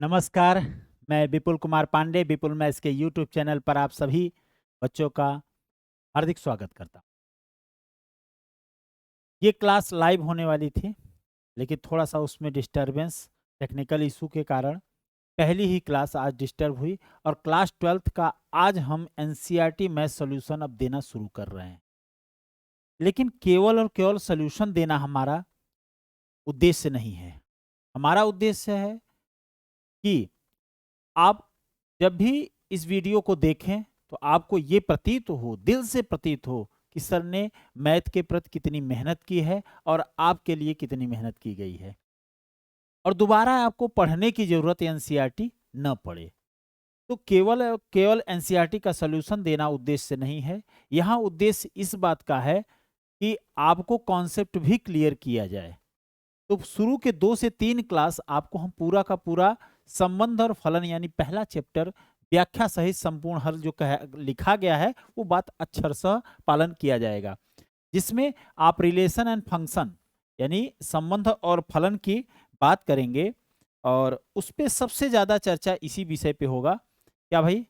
नमस्कार, मैं विपुल कुमार पांडे विपुल मैथ्स के यूट्यूब चैनल पर आप सभी बच्चों का हार्दिक स्वागत करता हूँ। ये क्लास लाइव होने वाली थी, लेकिन थोड़ा-सा उसमें डिस्टरबेंस टेक्निकल इशू के कारण पहली ही क्लास आज डिस्टर्ब हुई और क्लास 12th का आज हम एनसीईआरटी मैथ सॉल्यूशन अब देना शुरू कर रहे हैं। लेकिन केवल और केवल सॉल्यूशन देना हमारा उद्देश्य नहीं है। हमारा उद्देश्य है कि आप जब भी इस वीडियो को देखें तो आपको ये प्रतीत हो, दिल से प्रतीत हो कि सर ने मैथ के प्रति कितनी मेहनत की है और आपके लिए कितनी मेहनत की गई है और दोबारा आपको पढ़ने की जरूरत एनसीईआरटी न पड़े। तो केवल केवल एनसीईआरटी का सॉल्यूशन देना उद्देश्य नहीं है। यहाँ उद्देश्य इस बात का है कि आपको कॉन्सेप्ट भी क्लियर किया जाए। तो शुरू के 2 से 3 क्लास आपको हम पूरा का पूरा संबंध और फलन यानी पहला चैप्टर व्याख्या सहित संपूर्ण हल जो लिखा गया है वो बात अक्षरशः पालन किया जाएगा, जिसमें आप रिलेशन एंड फंक्शन यानी संबंध और फलन की बात करेंगे और उस पे सबसे ज़्यादा चर्चा इसी विषय पे होगा। क्या भाई?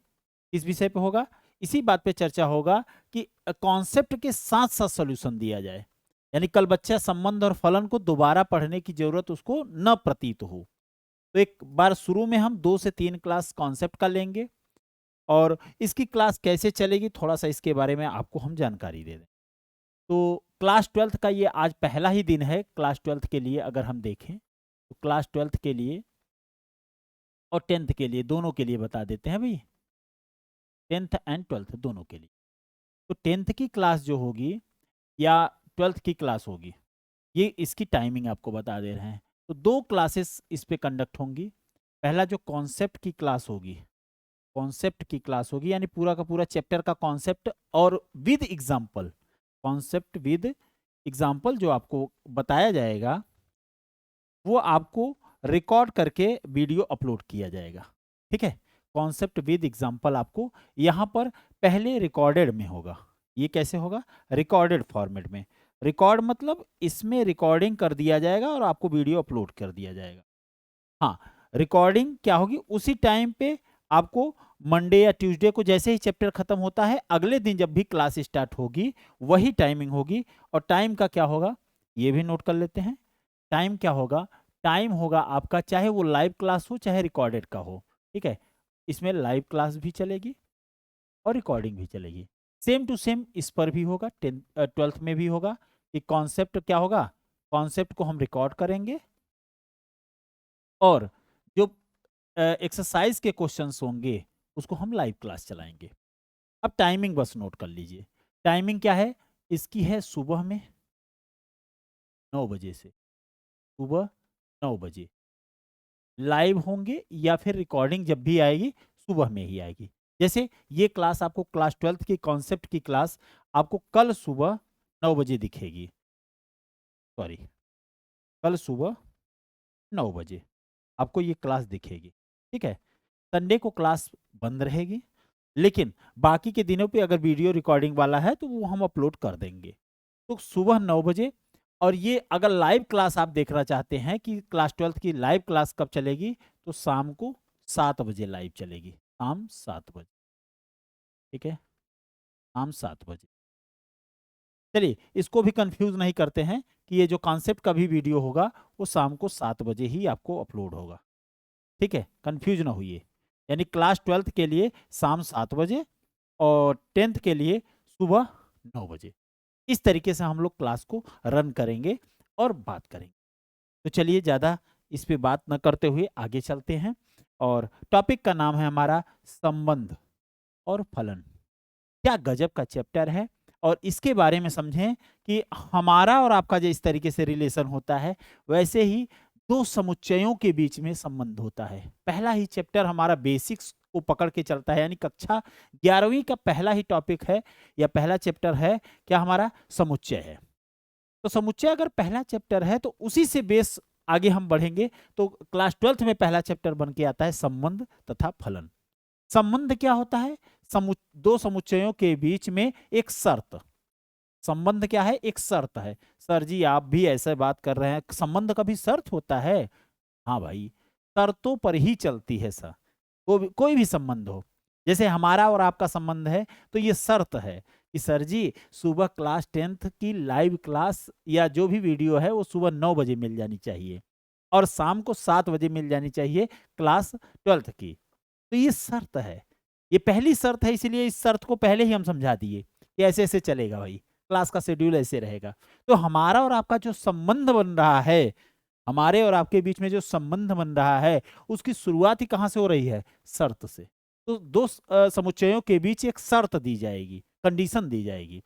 इस विषय पे होगा, इसी बात पे चर्चा होगा कि कॉन्सेप्ट के साथ साथ सॉल्यूशन दिया जाए, यानी कल बच्चा संबंध और फलन को दोबारा पढ़ने की जरूरत उसको न प्रतीत हो। तो एक बार शुरू में हम 2 से 3 क्लास कॉन्सेप्ट का लेंगे और इसकी क्लास कैसे चलेगी थोड़ा सा इसके बारे में आपको हम जानकारी दे दें। तो क्लास 12th का ये आज पहला ही दिन है। क्लास 12th के लिए अगर हम देखें तो क्लास 12th के लिए और 10th के लिए दोनों के लिए बता देते हैं भाई, 10th एंड 12th दोनों के लिए। तो 10th की क्लास जो होगी या 12th की क्लास होगी, ये इसकी टाइमिंग आपको बता दे रहे हैं। तो 2 क्लासेस इस पे कंडक्ट होंगी। पहला जो कॉन्सेप्ट की क्लास होगी, कॉन्सेप्ट की क्लास होगी यानी पूरा का पूरा चैप्टर का कॉन्सेप्ट और with example, concept with example जो आपको बताया जाएगा वो आपको रिकॉर्ड करके वीडियो अपलोड किया जाएगा। ठीक है, कॉन्सेप्ट विद एग्जांपल आपको यहाँ पर पहले रिकॉर्डेड में होगा। ये कैसे होगा? रिकॉर्डेड फॉर्मेट में। रिकॉर्ड मतलब इसमें रिकॉर्डिंग कर दिया जाएगा और आपको वीडियो अपलोड कर दिया जाएगा। हाँ, रिकॉर्डिंग क्या होगी? उसी टाइम पे आपको मंडे या ट्यूसडे को जैसे ही चैप्टर खत्म होता है अगले दिन जब भी क्लास स्टार्ट होगी वही टाइमिंग होगी। और टाइम का क्या होगा ये भी नोट कर लेते हैं। टाइम क्या होगा? टाइम होगा आपका, चाहे वो लाइव क्लास हो चाहे रिकॉर्डेड का हो। ठीक है, इसमें लाइव क्लास भी चलेगी और रिकॉर्डिंग भी चलेगी। सेम टू सेम इस पर भी होगा, 12th में भी होगा कि कॉन्सेप्ट क्या होगा? कॉन्सेप्ट को हम रिकॉर्ड करेंगे और जो एक्सरसाइज के क्वेश्चंस होंगे उसको हम लाइव क्लास चलाएंगे। अब टाइमिंग बस नोट कर लीजिए। टाइमिंग क्या है इसकी? है सुबह में 9 बजे से, सुबह 9 बजे लाइव होंगे या फिर रिकॉर्डिंग जब भी आएगी सुबह में ही आएगी। जैसे ये क्लास आपको क्लास 12th की कॉन्सेप्ट की क्लास आपको कल सुबह 9 बजे दिखेगी। सॉरी, कल सुबह 9 बजे आपको ये क्लास दिखेगी। ठीक है, संडे को क्लास बंद रहेगी, लेकिन बाकी के दिनों पे अगर वीडियो रिकॉर्डिंग वाला है तो वो हम अपलोड कर देंगे। तो सुबह 9 बजे। और ये अगर लाइव क्लास आप देखना चाहते हैं कि क्लास 12th की लाइव क्लास कब चलेगी, तो शाम को 7 बजे लाइव चलेगी, शाम 7 बजे। ठीक है, शाम 7 बजे। चलिए इसको भी कंफ्यूज नहीं करते हैं कि ये जो कॉन्सेप्ट का भी वीडियो होगा वो शाम को 7 बजे ही आपको अपलोड होगा। ठीक है, कंफ्यूज ना होइए। यानी क्लास 12th के लिए शाम 7 बजे और 10th के लिए सुबह 9 बजे। इस तरीके से हम लोग क्लास को रन करेंगे और बात करेंगे। तो चलिए ज़्यादा इस पे बात न करते हुए आगे चलते हैं और टॉपिक का नाम है हमारा संबंध और फलन। क्या गजब का चैप्टर है और इसके बारे में समझें कि हमारा और आपका जो इस तरीके से रिलेशन होता है वैसे ही दो समुच्चयों के बीच में संबंध होता है। पहला ही चैप्टर हमारा बेसिक्स को पकड़ के चलता है, यानी कक्षा 11वीं का पहला ही टॉपिक है या पहला चैप्टर है क्या? हमारा समुच्चय है। तो समुच्चय अगर पहला चैप्टर है तो उसी से बेस आगे हम बढ़ेंगे। तो क्लास 12th में पहला चैप्टर बन के आता है संबंध तथा फलन। संबंध क्या होता है? दो समुच्चयों के बीच में एक शर्त। संबंध क्या है? एक शर्त है। सर जी आप भी ऐसे बात कर रहे हैं, संबंध का भी शर्त होता है? हाँ भाई, शर्तों पर ही चलती है सर। कोई भी संबंध हो, जैसे हमारा और आपका संबंध है तो ये शर्त है कि सर जी सुबह क्लास 10th की लाइव क्लास या जो भी वीडियो है वो सुबह 9 बजे मिल जानी चाहिए और शाम को 7 बजे मिल जानी चाहिए क्लास 12th की। तो ये शर्त है, ये पहली शर्त है, इसलिए इस शर्त को पहले ही हम समझा दिए कि ऐसे ऐसे चलेगा भाई, क्लास का शेड्यूल ऐसे रहेगा। तो हमारा और आपका जो संबंध बन रहा है, हमारे और आपके बीच में जो संबंध बन रहा है, उसकी शुरुआत ही कहाँ से हो रही है? शर्त से। तो दो समुच्चयों के बीच एक शर्त दी जाएगी, कंडीशन दी जाएगी,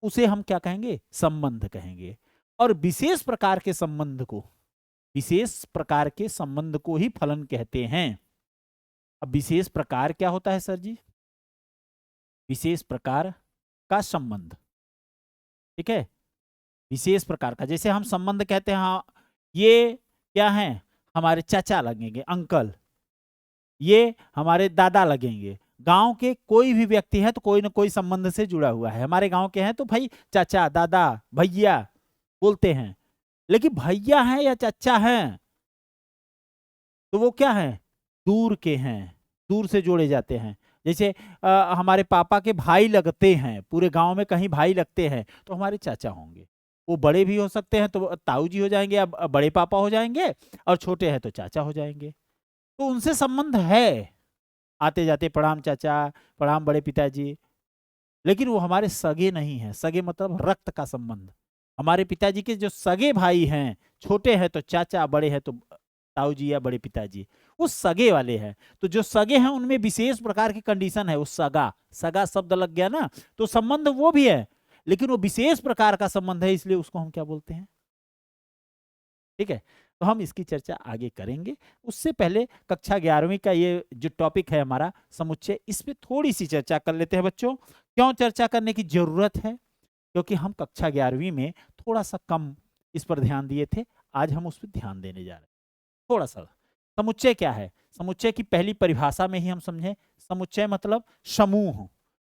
उसे हम क्या कहेंगे? संबंध कहेंगे। और विशेष प्रकार के संबंध को, विशेष प्रकार के संबंध को ही फलन कहते हैं। अब विशेष प्रकार क्या होता है सर जी? विशेष प्रकार का संबंध, ठीक है, विशेष प्रकार का। जैसे हम संबंध कहते हैं, हाँ ये क्या है? हमारे चाचा लगेंगे, अंकल, ये हमारे दादा लगेंगे। गांव के कोई भी व्यक्ति है तो कोई ना कोई संबंध से जुड़ा हुआ है। हमारे गांव के हैं तो भाई चाचा, दादा, भैया बोलते हैं। लेकिन भैया हैं या चाचा हैं तो वो क्या है? दूर के हैं, दूर से जोड़े जाते हैं। जैसे हमारे पापा के भाई लगते हैं, पूरे गांव में कहीं भाई लगते हैं तो हमारे चाचा होंगे। वो बड़े भी हो सकते हैं तो ताऊ जी हो जाएंगे या बड़े पापा हो जाएंगे, और छोटे हैं तो चाचा हो जाएंगे। तो उनसे संबंध है, आते जाते प्रणाम चाचा, प्रणाम बड़े पिताजी। लेकिन वो हमारे सगे नहीं हैं। सगे मतलब रक्त का संबंध। हमारे पिताजी के जो सगे भाई हैं, छोटे हैं तो चाचा, बड़े हैं तो ताऊ जी या बड़े पिताजी, वो सगे वाले हैं। तो जो सगे हैं उनमें विशेष प्रकार की कंडीशन है, वो सगा, सगा शब्द लग गया ना, तो संबंध वो भी है, लेकिन वो विशेष प्रकार का संबंध है, इसलिए उसको हम क्या बोलते हैं? ठीक है, तो हम इसकी चर्चा आगे करेंगे। उससे पहले कक्षा 11वीं का ये जो टॉपिक है हमारा समुच्चय, इस पे थोड़ी सी चर्चा कर लेते हैं बच्चों। क्यों चर्चा करने की जरूरत है? क्योंकि हम कक्षा 11वीं में थोड़ा सा कम इस पर ध्यान दिए थे, आज हम उस पर ध्यान देने जा रहे हैं थोड़ा सा। समुच्चय क्या है? समुच्चय की पहली परिभाषा में ही हम समझें, समुच्चय मतलब समूह।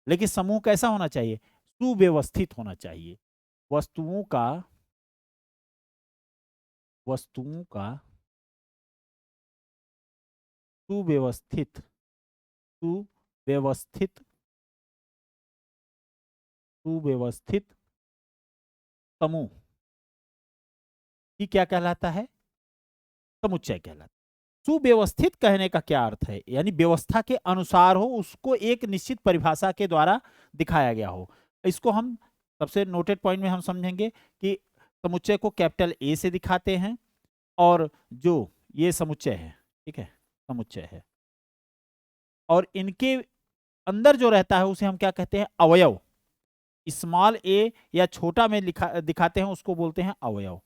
लेकिन समूह कैसा होना चाहिए? सुव्यवस्थित होना चाहिए। वस्तुओं का सुव्यवस्थित सुव्यवस्थित सुव्यवस्थित समूह ये क्या कहलाता है? समुच्चय कहलाता है। सुव्यवस्थित कहने का क्या अर्थ है? यानी व्यवस्था के अनुसार हो, उसको एक निश्चित परिभाषा के द्वारा दिखाया गया हो। इसको हम सबसे नोटेड पॉइंट में हम समझेंगे कि समुच्चय को कैपिटल ए से दिखाते हैं, और जो ये समुच्चय है, ठीक है, समुच्चय है, और इनके अंदर जो रहता है उसे हम क्या कहते हैं? अवयव। स्मॉल ए या छोटा में दिखाते हैं, उसको बोलते हैं अवयव।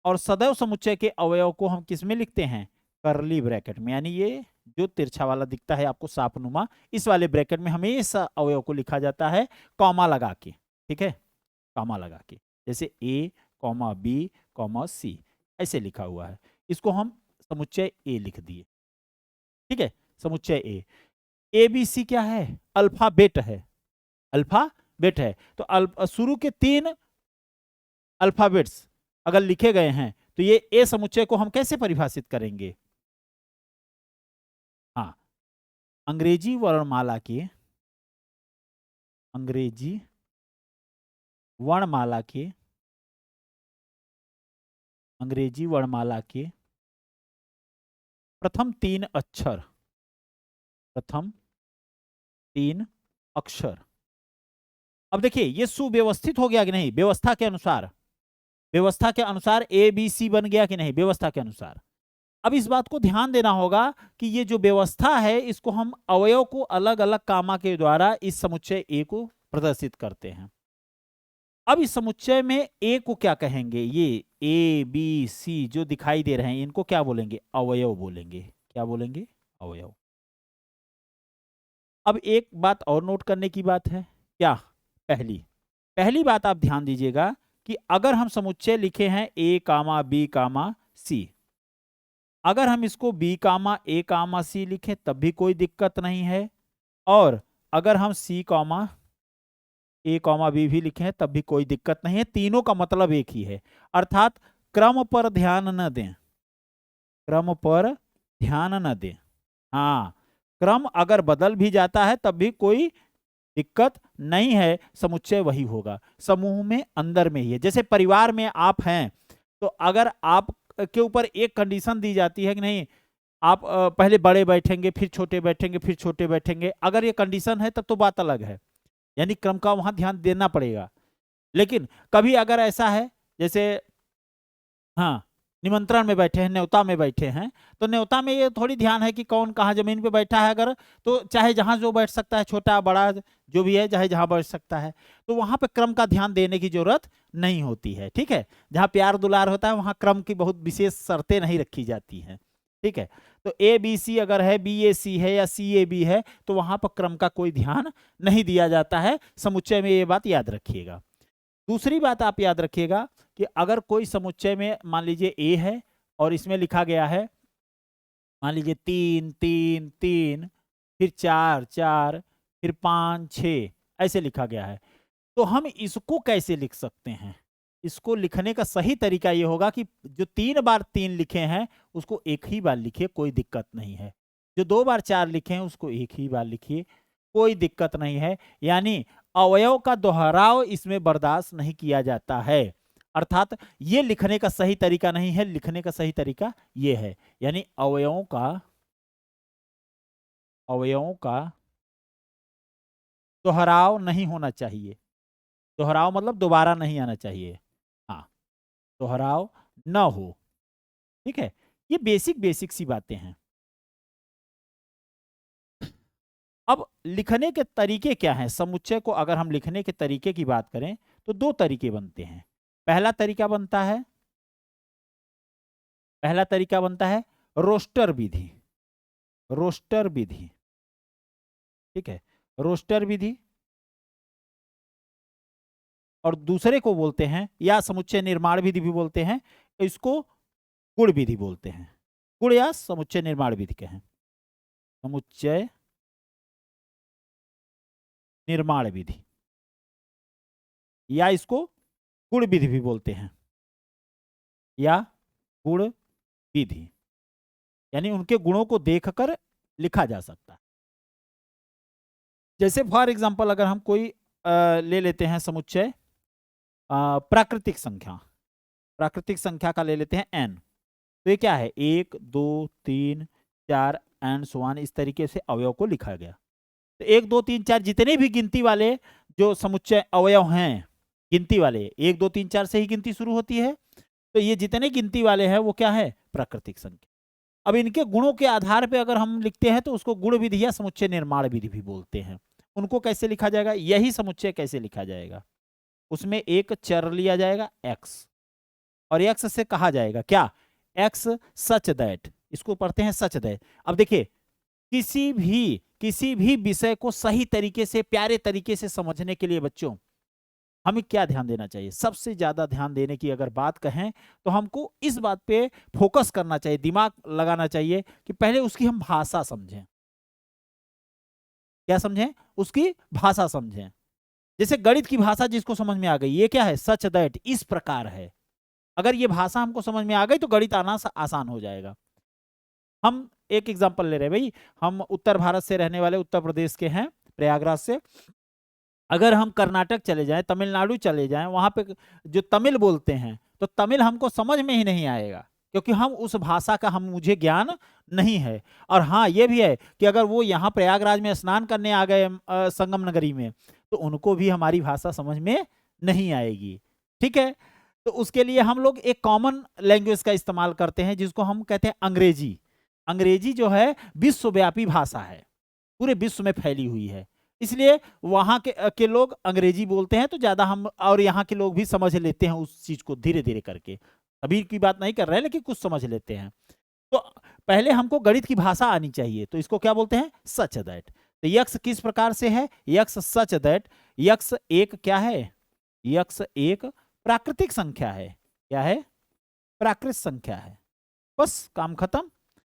और सदैव समुच्चय के अवयव को हम किस में लिखते हैं? करली ब्रैकेट में। यानी ये जो तिरछा वाला दिखता है आपको सापनुमा, इस वाले ब्रैकेट में हमेशा अवयव को लिखा जाता है कॉमा लगा के, ठीक है, कॉमा लगा के। जैसे ए कॉमा बी कॉमा सी ऐसे लिखा हुआ है, इसको हम समुच्चय ए लिख दिए, ठीक है, समुच्चय ए बी सी क्या है? अल्फाबेट है, अल्फाबेट है। तो शुरू के 3 अल्फाबेट्स अगर लिखे गए हैं तो ये ए समुच्चय को हम कैसे परिभाषित करेंगे? हाँ, अंग्रेजी वर्णमाला के, अंग्रेजी वर्णमाला के, अंग्रेजी वर्णमाला के प्रथम 3 अक्षर, प्रथम 3 अक्षर। अब देखिए ये सुव्यवस्थित हो गया कि नहीं? व्यवस्था के अनुसार, व्यवस्था के अनुसार ए बी सी बन गया कि नहीं? व्यवस्था के अनुसार। अब इस बात को ध्यान देना होगा कि ये जो व्यवस्था है, इसको हम अवयव को अलग अलग कामा के द्वारा इस समुच्चय ए को प्रदर्शित करते हैं। अब इस समुच्चय में ए को क्या कहेंगे? ये ए बी सी जो दिखाई दे रहे हैं, इनको क्या बोलेंगे? अवयव बोलेंगे। क्या बोलेंगे? अवयव। अब एक बात और नोट करने की बात है, क्या? पहली बात आप ध्यान दीजिएगा कि अगर हम समुच्चय लिखे हैं ए कामा बी कामा सी, अगर हम इसको बी कामा ए कामा सी लिखें तब भी कोई दिक्कत नहीं है, और अगर हम सी कामा ए कॉमा बी भी लिखे हैं तब भी कोई दिक्कत नहीं है। तीनों का मतलब एक ही है, अर्थात क्रम पर ध्यान न दें, क्रम पर ध्यान न दें। हाँ, क्रम अगर बदल भी जाता है तब भी कोई दिक्कत नहीं है, समुच्चय वही होगा, समूह में अंदर में ही है। जैसे परिवार में आप हैं तो अगर आप के ऊपर एक कंडीशन दी जाती है कि नहीं, आप पहले बड़े बैठेंगे, फिर छोटे बैठेंगे, फिर छोटे बैठेंगे, अगर ये कंडीशन है तब तो बात अलग है, यानी क्रम का वहां ध्यान देना पड़ेगा। लेकिन कभी अगर ऐसा है, जैसे हाँ, निमंत्रण में बैठे हैं, न्योता में बैठे हैं, तो न्योता में ये थोड़ी ध्यान है कि कौन कहाँ जमीन पे बैठा है, अगर तो चाहे जहां जो बैठ सकता है, छोटा बड़ा जो भी है, चाहे जहां बैठ सकता है, तो वहां पे क्रम का ध्यान देने की जरूरत नहीं होती है। ठीक है, जहां प्यार दुलार होता है वहां क्रम की बहुत विशेष शर्तें नहीं रखी जाती हैं। ठीक है, तो ए बी सी अगर है, बी ए सी है या सी ए बी है, तो वहां पर क्रम का कोई ध्यान नहीं दिया जाता है। समुच्चय में ये बात याद रखिएगा। दूसरी बात आप याद रखिएगा कि अगर कोई समुच्चय में मान लीजिए ए है और इसमें लिखा गया है मान लीजिए 3 3 3, फिर 4 4, फिर 5 6, ऐसे लिखा गया है, तो हम इसको कैसे लिख सकते हैं? इसको लिखने का सही तरीका ये होगा कि जो 3 बार 3 लिखे हैं उसको एक ही बार लिखिए, कोई दिक्कत नहीं है। जो 2 बार 4 लिखे हैं उसको एक ही बार लिखिए, कोई दिक्कत नहीं है। यानी अवयव का दोहराव इसमें बर्दाश्त नहीं किया जाता है। अर्थात ये लिखने का सही तरीका नहीं है, लिखने का सही तरीका ये है, यानी अवयवों का दोहराव नहीं होना चाहिए। दोहराव मतलब दोबारा नहीं आना चाहिए। हाँ, दोहराव न हो। ठीक है, ये बेसिक बेसिक सी बातें हैं। अब लिखने के तरीके क्या हैं? समुच्चय को अगर हम लिखने के तरीके की बात करें तो 2 तरीके बनते हैं। पहला तरीका बनता है रोस्टर विधि। रोस्टर विधि, ठीक है, रोस्टर विधि। और दूसरे को बोलते हैं, या समुच्चय निर्माण विधि भी बोलते हैं, इसको गुण विधि बोलते हैं। गुण या समुच्चय निर्माण विधि के हैं, समुच्चय निर्माण विधि, या इसको गुण विधि भी बोलते हैं, या गुण विधि, यानी उनके गुणों को देखकर लिखा जा सकता है। जैसे फॉर एग्जांपल अगर हम कोई ले लेते हैं समुच्चय प्राकृतिक संख्या का ले लेते हैं n, तो ये क्या है, 1 2 3 4 एंड सो ऑन, इस तरीके से अवयव को लिखा गया। तो 1 2 3 4 जितने भी गिनती वाले जो समुच्चय अवयव हैं, गिनती वाले 1 2 3 4 से ही गिनती शुरू होती है, तो ये जितने गिनती वाले हैं वो क्या है, प्राकृतिक संख्या। अब इनके गुणों के आधार पर अगर हम लिखते हैं तो उसको गुण विधि या समुच्चय निर्माण विधि भी बोलते हैं। उनको कैसे लिखा जाएगा, यही समुच्चय कैसे लिखा जाएगा, उसमें एक चर लिया जाएगा x, और x से कहा जाएगा क्या, x सच दैट, इसको पढ़ते हैं सच दैट। अब देखिए, किसी भी विषय को सही तरीके से, प्यारे तरीके से समझने के लिए बच्चों हमें क्या ध्यान देना चाहिए? सबसे ज्यादा ध्यान देने की अगर बात कहें तो हमको इस बात पे फोकस करना चाहिए, दिमाग लगाना चाहिए कि पहले उसकी हम भाषा समझें। क्या समझें? उसकी भाषा समझें। जैसे गणित की भाषा जिसको समझ में आ गई, ये क्या है, सच दैट, इस प्रकार है। अगर ये भाषा हमको समझ में आ गई तो गणित आना आसान हो जाएगा। हम एक एग्जांपल ले रहे हैं भाई, हम उत्तर भारत से रहने वाले, उत्तर प्रदेश के हैं, प्रयागराज से। अगर हम कर्नाटक चले जाएं, तमिलनाडु चले जाएं, वहां पे जो तमिल बोलते हैं तो तमिल हमको समझ में ही नहीं आएगा, क्योंकि हम उस भाषा का मुझे ज्ञान नहीं है। और हाँ, ये भी है कि अगर वो यहाँ प्रयागराज में स्नान करने आ गए संगम नगरी में, तो उनको भी हमारी भाषा समझ में नहीं आएगी। ठीक है, तो उसके लिए हम लोग एक कॉमन लैंग्वेज का इस्तेमाल करते हैं जिसको हम कहते हैं अंग्रेजी। अंग्रेजी जो है विश्वव्यापी भाषा है, पूरे विश्व में फैली हुई है, इसलिए वहां के लोग अंग्रेजी बोलते हैं तो ज्यादा हम, और यहाँ के लोग भी समझ लेते हैं उस चीज को धीरे धीरे करके। अभी की बात नहीं कर रहे हैं, लेकिन कुछ समझ लेते हैं। तो पहले हमको गणित की भाषा आनी चाहिए, तो इसको क्या बोलते हैं, सच दैट। तो यक्स किस प्रकार से है, यक्स सच दैट, यक्स एक क्या है, यक्स एक प्राकृतिक संख्या है। क्या है, प्राकृतिक संख्या है, बस काम खत्म।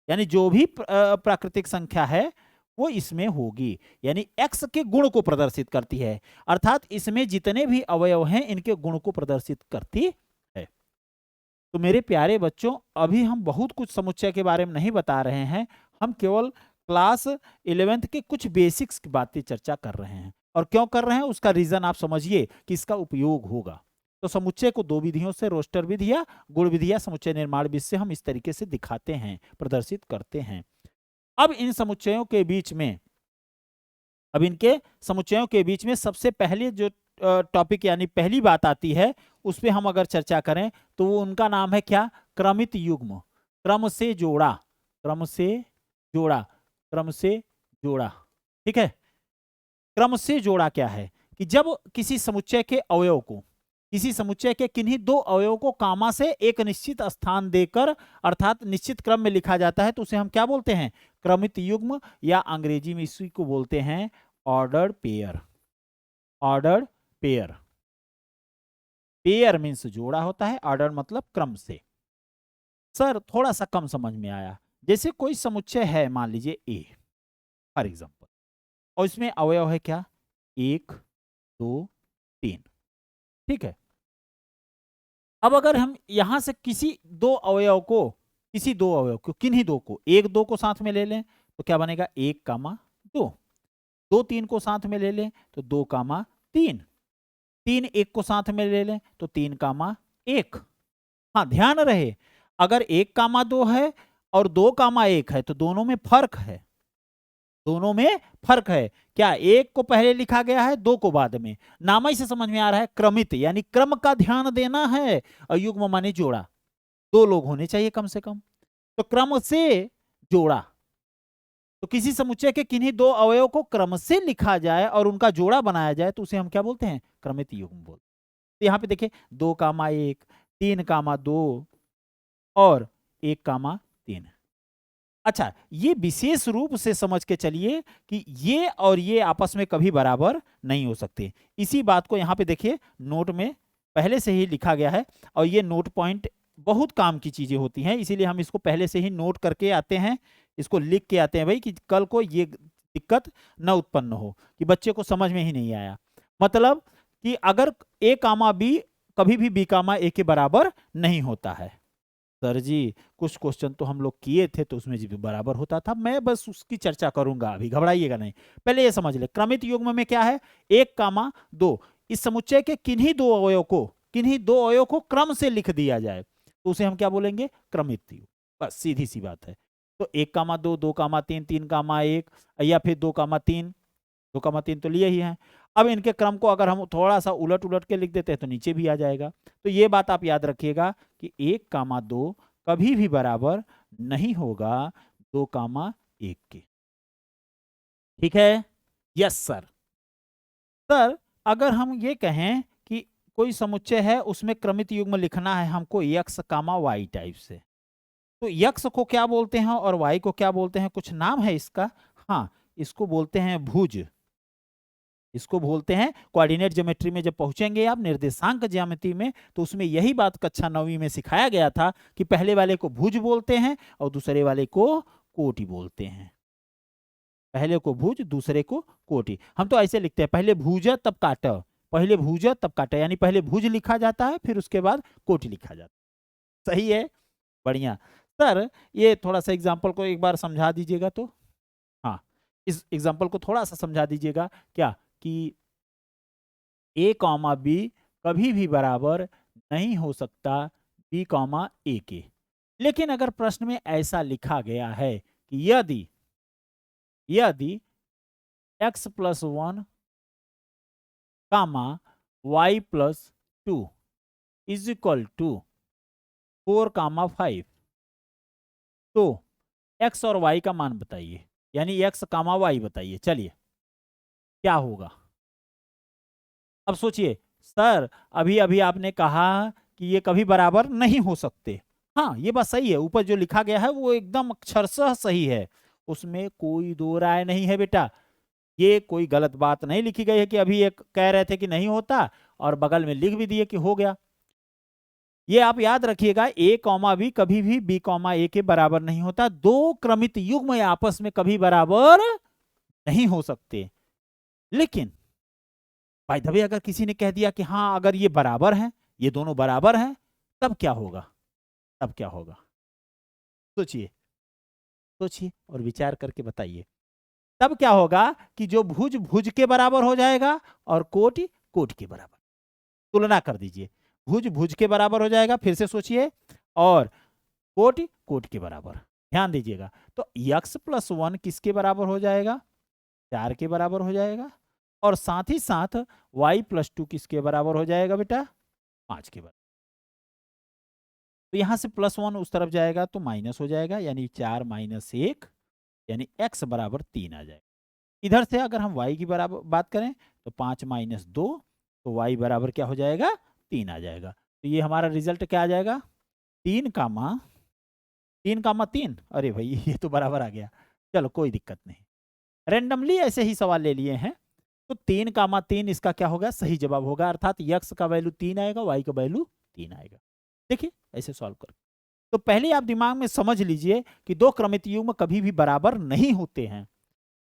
यानी जो भी प्राकृतिक संख्या है वो इसमें होगी, यानी x के गुण को प्रदर्शित करती है, अर्थात इसमें जितने भी अवयव हैं इनके गुण को प्रदर्शित करती है। तो मेरे प्यारे बच्चों, अभी हम बहुत कुछ समुच्चय के बारे में नहीं बता रहे हैं, हम केवल क्लास 11th के कुछ बेसिक्स की बातें चर्चा कर रहे हैं। और क्यों कर रहे हैं उसका रीजन आप समझिए कि इसका उपयोग होगा। तो समुच्चय को दो विधियों से, रोस्टर विधि या गुण विधि या समुच्चय निर्माण विधि से हम इस तरीके से दिखाते हैं, प्रदर्शित करते हैं। अब इन समुच्चयों के बीच में, अब इनके समुच्चयों के बीच में सबसे पहले जो टॉपिक यानी पहली बात आती है, उस पर हम अगर चर्चा करें तो वो उनका नाम है क्या? क्रमित युग्म, क्रम से जोड़ा, क्रम से जोड़ा, क्रम से जोड़ा। ठीक है, क्रम से जोड़ा क्या है कि जब किसी समुच्चय के अवयव को, किसी समुच्चय के किन्हीं दो अवयव को कामा से एक निश्चित स्थान देकर अर्थात निश्चित क्रम में लिखा जाता है तो उसे हम क्या बोलते हैं? क्रमित युग्म, या अंग्रेजी में इसी को बोलते हैं ordered pair. Ordered pair, pair means जोड़ा होता है, ऑर्डर मतलब क्रम से। सर थोड़ा सा कम समझ में आया। जैसे कोई समुच्चय है, मान लीजिए ए फॉर एग्जाम्पल, और इसमें अवयव है क्या? 1 2 3। ठीक है, अब अगर हम यहां से किसी दो अवयव को, किसी दो अवयव को, किन्हीं दो को, 1 2 को साथ में ले लें तो क्या बनेगा? 1 कामा 2। 2 3 को साथ में ले लें तो 2 कामा 3। 3 1 को साथ में ले लें तो 3 कामा 1। हाँ ध्यान रहे, अगर 1 कामा 2 है और 2 कामा 1 है तो दोनों में फर्क है, दोनों में फर्क है। क्या 1 को पहले लिखा गया है, 2 को बाद में? नाम ही से समझ में आ रहा है, क्रमित यानी क्रम का ध्यान देना है। और युग्म माने जोड़ा, 2 लोग होने चाहिए कम से कम, तो क्रम से जोड़ा। तो किसी समुच्चय के किन्हीं दो अवयव को क्रम से लिखा जाए और उनका जोड़ा बनाया जाए तो उसे हम क्या बोलते हैं? क्रमित युग्म बोलते हैं। तो यहाँ पे देखिए 2 कामा 1, 3 कामा 2 और 1 कामा 3। अच्छा, ये विशेष रूप से समझ के चलिए कि ये और ये आपस में कभी बराबर नहीं हो सकते। इसी बात को यहाँ पे देखिए नोट में पहले से ही लिखा गया है, और ये नोट पॉइंट बहुत काम की चीजें होती हैं, इसीलिए हम इसको पहले से ही नोट करके आते हैं, इसको लिख के आते हैं भाई, कि कल को ये दिक्कत न उत्पन्न हो कि बच्चे को समझ में ही नहीं आया। मतलब कि अगर ए कामा बी कभी भी बी कामा ए के बराबर नहीं होता है। सर जी कुछ क्वेश्चन तो हम लोग किए थे तो उसमें जी बराबर होता था, मैं बस उसकी चर्चा करूंगा, अभी घबराइएगा नहीं। पहले ये समझ ले, क्रमित युग्म में क्या है? 1 कामा 2, इस समुच्चय के किन्हीं दो अवयव को, किन्हीं दो अवयव को क्रम से लिख दिया जाए तो उसे हम क्या बोलेंगे? क्रमित युग्म। बस सीधी सी बात है। तो 1 कामा 2, 2 कामा 3, 3 कामा 1, या फिर 2 कामा 3, 2 कामा 3 तो लिए ही हैं। अब इनके क्रम को अगर हम थोड़ा सा उलट उलट के लिख देते हैं तो नीचे भी आ जाएगा। तो ये बात आप याद रखिएगा कि 1 कामा 2 कभी भी बराबर नहीं होगा 2 कामा 1 के। ठीक है? Yes sir. सर अगर हम ये कहें कि कोई समुच्चय है उसमें क्रमित युग्म लिखना है हमको x कामा y टाइप से, तो x को क्या बोलते हैं और y को क्या बोलते हैं? कुछ नाम है इसका? हाँ, इसको बोलते हैं भुज, इसको बोलते हैं कोऑर्डिनेट ज्योमेट्री में जब पहुंचेंगे आप निर्देशांक ज्यामिति में तो उसमें यही बात कक्षा 9वीं में सिखाया गया था कि पहले वाले को भुज बोलते हैं और दूसरे वाले को कोटि बोलते हैं। पहले को भुज, दूसरे को कोटि। हम तो ऐसे लिखते हैं, पहले भुज तब काट, पहले भुज तब काट, यानी पहले भुज लिखा जाता है फिर उसके बाद कोटि लिखा जाता है। सही है, बढ़िया। सर ये थोड़ा सा एग्जाम्पल को एक बार समझा दीजिएगा तो। हाँ, इस एग्जाम्पल को थोड़ा सा समझा दीजिएगा क्या कि ए कॉमा बी कभी भी बराबर नहीं हो सकता बी कॉमा ए के। लेकिन अगर प्रश्न में ऐसा लिखा गया है कि यदि यदि x plus 1 comma y plus 2 is equal to 4 comma 5, तो x और y का मान बताइए, यानी x कामा y बताइए। चलिए क्या होगा? अब सोचिए सर, अभी अभी आपने कहा कि ये कभी बराबर नहीं हो सकते। हाँ ये बात सही है, ऊपर जो लिखा गया है वो एकदम अक्षरशः सही है, उसमें कोई दो राय नहीं है बेटा। ये कोई गलत बात नहीं लिखी गई है कि अभी एक कह रहे थे कि नहीं होता और बगल में लिख भी दिए कि हो गया। ये आप याद रखिएगा, ए कॉमा बी कभी भी बी कॉमा ए के बराबर नहीं होता। दो क्रमित युग्म आपस में कभी बराबर नहीं हो सकते। लेकिन बाय द वे अगर किसी ने कह दिया कि हाँ अगर ये बराबर है, ये दोनों बराबर हैं, तब क्या होगा? तब क्या होगा? सोचिए, सोचिए और विचार करके बताइए। तब क्या होगा कि जो भुज भुज के बराबर हो जाएगा और कोट कोट के बराबर। तुलना कर दीजिए, भुज भुज के बराबर हो जाएगा, फिर से सोचिए, और कोट कोट के बराबर। ध्यान दीजिएगा, तो यक्स प्लस वन किसके बराबर हो जाएगा? 4 के बराबर हो जाएगा। और साथ ही साथ y प्लस 2 किसके बराबर हो जाएगा बेटा? 5 के बराबर। तो यहां से +1 उस तरफ जाएगा तो माइनस हो जाएगा, यानी 4 माइनस 1, यानी x बराबर 3 आ जाएगा। इधर से अगर हम y की बराबर बात करें तो 5 माइनस 2, तो y बराबर क्या हो जाएगा? 3 आ जाएगा। तो ये हमारा रिजल्ट क्या आ जाएगा? 3, अरे भाई ये तो बराबर आ गया। चलो कोई दिक्कत नहीं, रेंडमली ऐसे ही सवाल ले लिए हैं। तो 3, इसका क्या होगा? सही जवाब होगा, अर्थात यक्स का वैल्यू 3 आएगा, वाई का वैल्यू 3 आएगा। देखिए ऐसे सॉल्व कर। तो पहले आप दिमाग में समझ लीजिए कि दो क्रमित युग्म कभी भी बराबर नहीं होते हैं।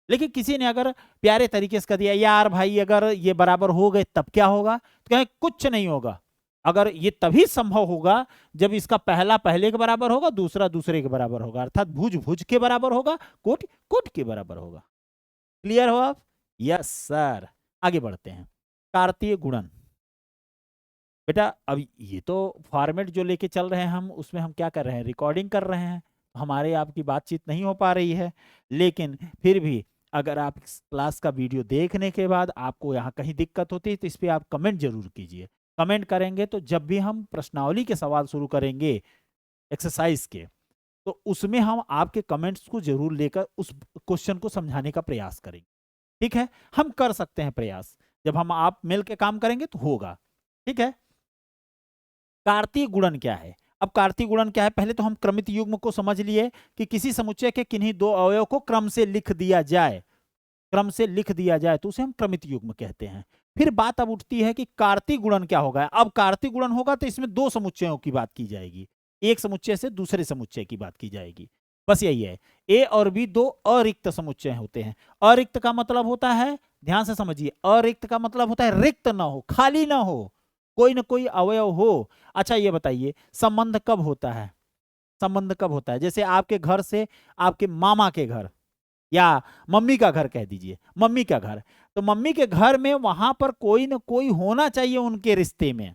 लेकिन किसी ने अगर प्यारे तरीके से कह दिया, यार भाई अगर ये बराबर हो गए तब क्या होगा, तो कहें कुछ नहीं होगा। अगर ये तभी संभव होगा जब इसका पहला पहले के बराबर होगा, दूसरा दूसरे के बराबर होगा, अर्थात भुज भुज के बराबर होगा, कोट कोट के बराबर होगा। क्लियर हो आप? Yes sir. आगे बढ़ते हैं, कार्तीय गुणन। बेटा अब ये तो फॉर्मेट जो लेके चल रहे हैं हम, उसमें हम क्या कर रहे हैं? रिकॉर्डिंग कर रहे हैं। हमारे आपकी बातचीत नहीं हो पा रही है, लेकिन फिर भी अगर आप इस क्लास का वीडियो देखने के बाद आपको यहाँ कहीं दिक्कत होती है तो इस पर आप कमेंट जरूर कीजिए। कमेंट करेंगे तो जब भी हम प्रश्नावली के सवाल शुरू करेंगे एक्सरसाइज के, तो उसमें हम आपके कमेंट्स को जरूर लेकर उस क्वेश्चन को समझाने का प्रयास करेंगे। ठीक है, हम कर सकते हैं प्रयास, जब हम आप मिल के काम करेंगे तो होगा। ठीक है, कार्तीय गुणन क्या है? अब कार्तीय गुणन क्या है, पहले तो हम क्रमित युग्म को समझ लिए कि किसी समुच्चय के किन्हीं दो अवयव को क्रम से लिख दिया जाए, क्रम से लिख दिया जाए तो उसे हम क्रमित युग्म कहते हैं। फिर बात अब उठती है कि कार्तीय गुणन क्या होगा। अब कार्तीय गुणन होगा तो इसमें दो समुच्चयों की बात की जाएगी, एक समुच्चय से दूसरे समुच्चय की बात की जाएगी। बस यही है, ए और बी दो अरिक्त समुच्चय होते हैं। अरिक्त का मतलब होता है, ध्यान से समझिए, अरिक्त का मतलब होता है रिक्त ना हो, खाली ना हो, कोई ना कोई अवयव हो। अच्छा ये बताइए, संबंध कब होता है? संबंध कब होता है? जैसे आपके घर से आपके मामा के घर, या मम्मी का घर कह दीजिए, मम्मी का घर, तो मम्मी के घर में वहां पर कोई ना कोई होना चाहिए उनके रिश्ते में।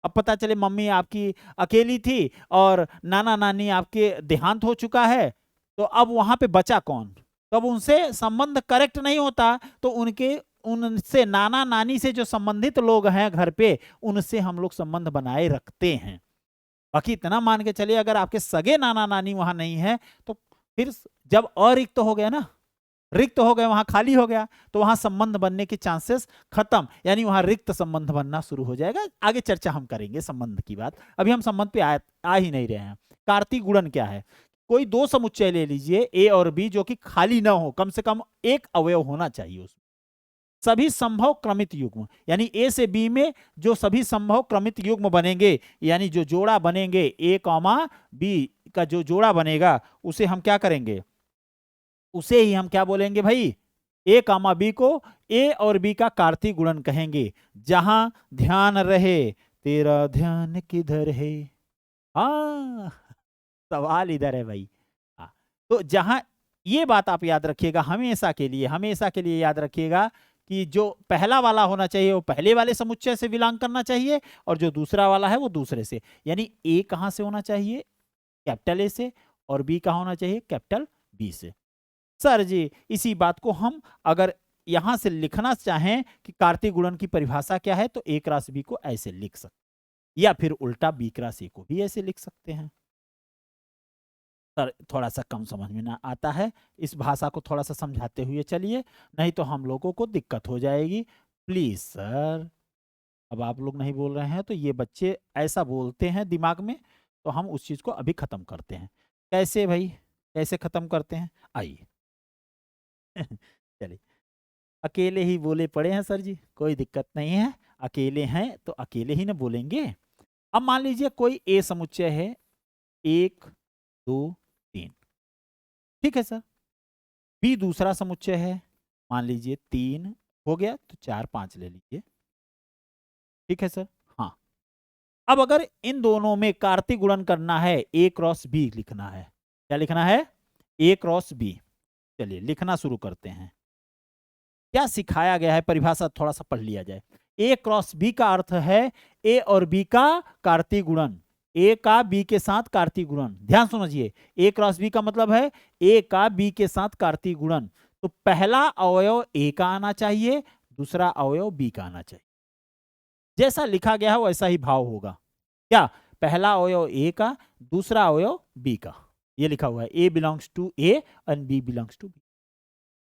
अब पता चले मम्मी आपकी अकेली थी और नाना नानी आपके देहांत हो चुका है, तो अब वहां पे बचा कौन? तब उनसे संबंध करेक्ट नहीं होता, तो उनके उनसे नाना नानी से जो संबंधित लोग हैं घर पे, उनसे हम लोग संबंध बनाए रखते हैं। बाकी इतना मान के चलिए, अगर आपके सगे नाना नानी वहां नहीं है, तो फिर जब अरिक्त हो गया ना, रिक्त हो गए, वहां खाली हो गया, तो वहां संबंध बनने के चांसेस खत्म, यानी वहां रिक्त संबंध बनना शुरू हो जाएगा। आगे चर्चा हम करेंगे संबंध की बात, अभी हम संबंध पे आ ही नहीं रहे हैं। कार्तीय गुणन क्या है? कोई दो समुच्चय ले लीजिए ए और बी, जो कि खाली ना हो, कम से कम एक अवयव होना चाहिए उसमें। सभी संभव क्रमित युग्म, यानी ए से बी में जो सभी संभव क्रमित युग्म बनेंगे, यानी जो जोड़ा बनेंगे ए कॉमा बी का जो जोड़ा बनेगा, उसे हम क्या करेंगे? उसे ही हम क्या बोलेंगे भाई? ए कामा बी को ए और बी का कार्तीय गुणन कहेंगे। जहां ध्यान रहे तेरा ध्यान किधर है। हाँ, सवाल इधर है भाई। हाँ, तो जहां, ये बात आप याद रखिएगा, हमेशा के लिए याद रखिएगा कि जो पहला वाला होना चाहिए वो पहले वाले समुच्चय से बिलोंग करना चाहिए, और जो दूसरा वाला है वो दूसरे से। यानी ए कहां से होना चाहिए? कैपिटल ए से, और बी कहां होना चाहिए? कैपिटल बी से। सर जी इसी बात को हम अगर यहां से लिखना चाहें कि कार्तीय गुणन की परिभाषा क्या है, तो ए क्रॉस बी को ऐसे लिख सकते, या फिर उल्टा बी क्रॉस ए को भी ऐसे लिख सकते हैं। सर थोड़ा सा कम समझ में ना आता है, इस भाषा को थोड़ा सा समझाते हुए चलिए, नहीं तो हम लोगों को दिक्कत हो जाएगी। प्लीज सर, अब आप लोग नहीं बोल रहे हैं तो ये बच्चे ऐसा बोलते हैं दिमाग में, तो हम उस चीज को अभी खत्म करते हैं। कैसे भाई, कैसे खत्म करते हैं? आइए चलिए, अकेले ही बोले पड़े हैं सर जी, कोई दिक्कत नहीं है, अकेले हैं तो अकेले ही ना बोलेंगे। अब मान लीजिए कोई ए समुच्चय है, 1 2 3, ठीक है सर। बी दूसरा समुच्चय है, मान लीजिए 3 हो गया, तो 4 5 ले लीजिए, ठीक है सर। हाँ, अब अगर इन दोनों में कार्तीय गुणन करना है, ए क्रॉस बी लिखना है। क्या लिखना है? ए क्रॉस बी। चलिए लिखना शुरू करते हैं। क्या सिखाया गया है, परिभाषा थोड़ा सा पढ़ लिया जाए। ए क्रॉस बी का अर्थ है ए और बी का कार्तीय गुणन, ए का बी के साथ कार्तीय गुणन। ध्यान समझिए, ए क्रॉस बी का मतलब है ए का बी के साथ कार्तीय गुणन। तो पहला अवयव ए का आना चाहिए, दूसरा अवयव बी का आना चाहिए। जैसा लिखा गया है वैसा ही भाव होगा। क्या? पहला अवयव ए का, दूसरा अवयव बी का। ये लिखा हुआ है A belongs to A and B belongs to B.